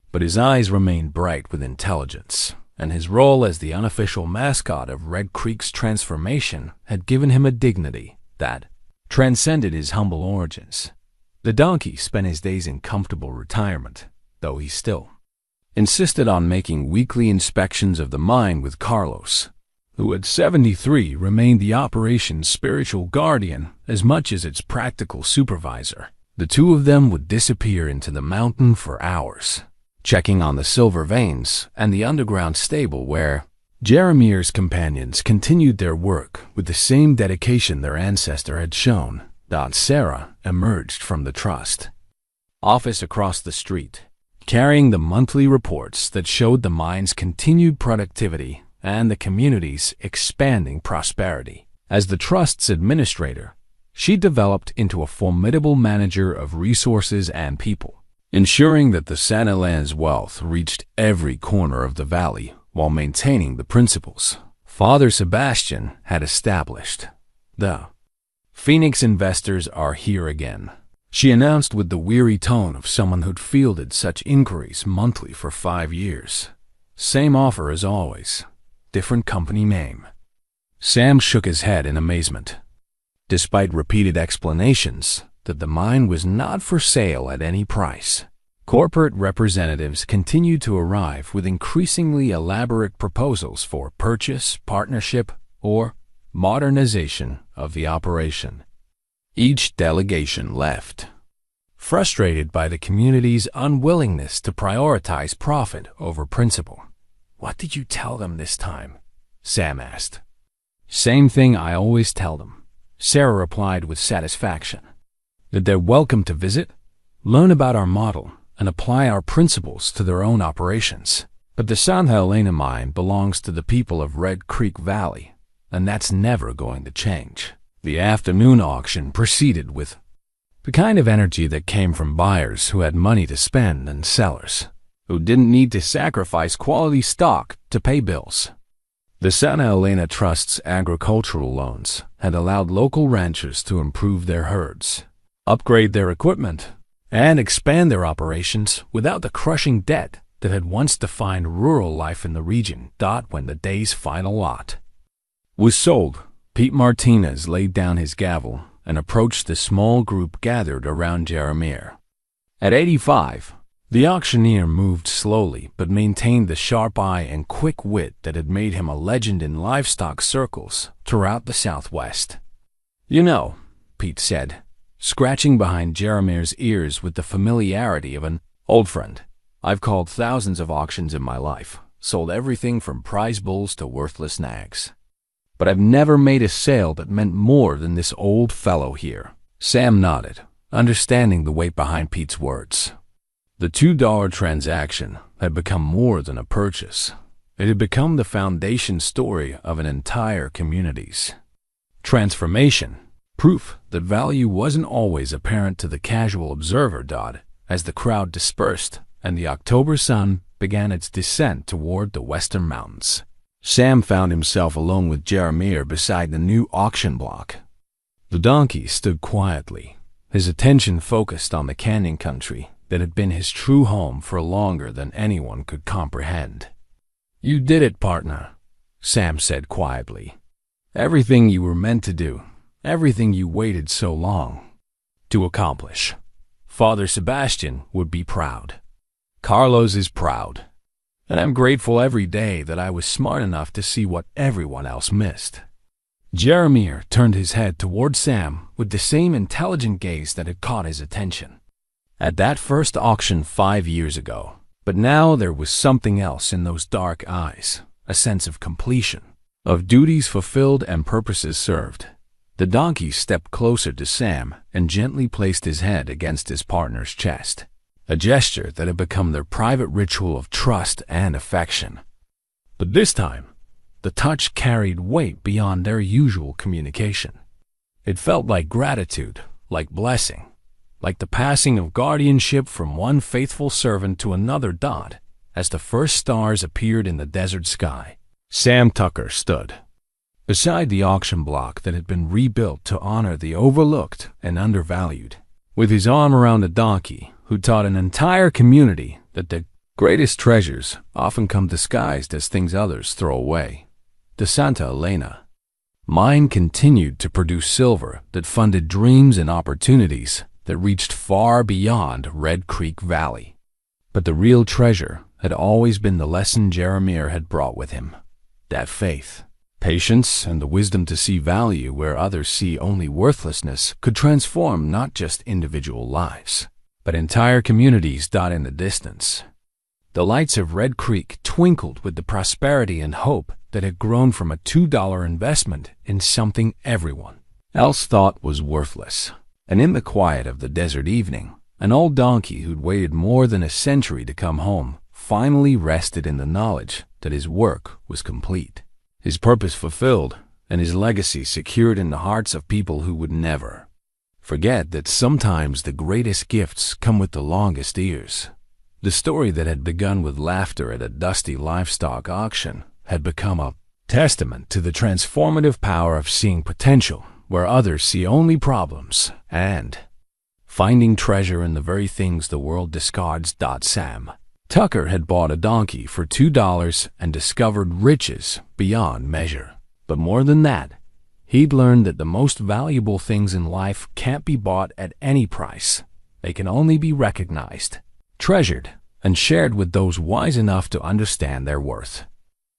A: But his eyes remained bright with intelligence, and his role as the unofficial mascot of Red Creek's transformation had given him a dignity that transcended his humble origins. The donkey spent his days in comfortable retirement, though he still insisted on making weekly inspections of the mine with Carlos, who at 73 remained the operation's spiritual guardian as much as its practical supervisor. The two of them would disappear into the mountain for hours, checking on the silver veins and the underground stable where Jeremiah's companions continued their work with the same dedication their ancestor had shown. Sarah emerged from the trust office across the street, carrying the monthly reports that showed the mine's continued productivity and the community's expanding prosperity. As the trust's administrator, she developed into a formidable manager of resources and people, ensuring that the Santa Elena's wealth reached every corner of the valley while maintaining the principles Father Sebastian had established. The Phoenix investors are here again, she announced with the weary tone of someone who'd fielded such inquiries monthly for 5 years. Same offer as always, different company name. Sam shook his head in amazement. Despite repeated explanations that the mine was not for sale at any price, corporate representatives continued to arrive with increasingly elaborate proposals for purchase, partnership, or modernization of the operation. Each delegation left, frustrated by the community's unwillingness to prioritize profit over principle. "What did you tell them this time?" Sam asked. "Same thing I always tell them," Sarah replied with satisfaction. "That they're welcome to visit, learn about our model, and apply our principles to their own operations. But the Santa Elena mine belongs to the people of Red Creek Valley, and that's never going to change." The afternoon auction proceeded with the kind of energy that came from buyers who had money to spend and sellers who didn't need to sacrifice quality stock to pay bills. The Santa Elena Trust's agricultural loans had allowed local ranchers to improve their herds, upgrade their equipment, and expand their operations without the crushing debt that had once defined rural life in the region. When the day's final lot was sold, Pete Martinez laid down his gavel and approached the small group gathered around Jeremiah. At 85, the auctioneer moved slowly but maintained the sharp eye and quick wit that had made him a legend in livestock circles throughout the Southwest. "You know," Pete said, scratching behind Jeremiah's ears with the familiarity of an old friend, "I've called thousands of auctions in my life, sold everything from prize bulls to worthless nags. But I've never made a sale that meant more than this old fellow here." Sam nodded, understanding the weight behind Pete's words. The $2 transaction had become more than a purchase. It had become the foundation story of an entire community's transformation, proof that value wasn't always apparent to the casual observer. As the crowd dispersed and the October sun began its descent toward the western mountains, Sam found himself alone with Jeremiah beside the new auction block. The donkey stood quietly, his attention focused on the canyon country that had been his true home for longer than anyone could comprehend. "You did it, partner," Sam said quietly. "Everything you were meant to do, everything you waited so long to accomplish. Father Sebastian would be proud. Carlos is proud. And I'm grateful every day that I was smart enough to see what everyone else missed." Jeremiah turned his head toward Sam with the same intelligent gaze that had caught his attention at that first auction 5 years ago. But now there was something else in those dark eyes, a sense of completion, of duties fulfilled and purposes served. The donkey stepped closer to Sam and gently placed his head against his partner's chest, a gesture that had become their private ritual of trust and affection. But this time, the touch carried weight beyond their usual communication. It felt like gratitude, like blessing, like the passing of guardianship from one faithful servant to another. As the first stars appeared in the desert sky, Sam Tucker stood beside the auction block that had been rebuilt to honor the overlooked and undervalued, with his arm around a donkey who taught an entire community that the greatest treasures often come disguised as things others throw away. The Santa Elena mine continued to produce silver that funded dreams and opportunities that reached far beyond Red Creek Valley. But the real treasure had always been the lesson Jeremiah had brought with him, that faith, patience, and the wisdom to see value where others see only worthlessness could transform not just individual lives, but entire communities. In the distance, the lights of Red Creek twinkled with the prosperity and hope that had grown from a $2 investment in something everyone else thought was worthless. And in the quiet of the desert evening, an old donkey who'd waited more than a century to come home finally rested in the knowledge that his work was complete, his purpose fulfilled, and his legacy secured in the hearts of people who would never forget that sometimes the greatest gifts come with the longest ears. The story that had begun with laughter at a dusty livestock auction had become a testament to the transformative power of seeing potential where others see only problems, and finding treasure in the very things the world discards. Sam Tucker had bought a donkey for $2 and discovered riches beyond measure. But more than that, he'd learned that the most valuable things in life can't be bought at any price. They can only be recognized, treasured, and shared with those wise enough to understand their worth.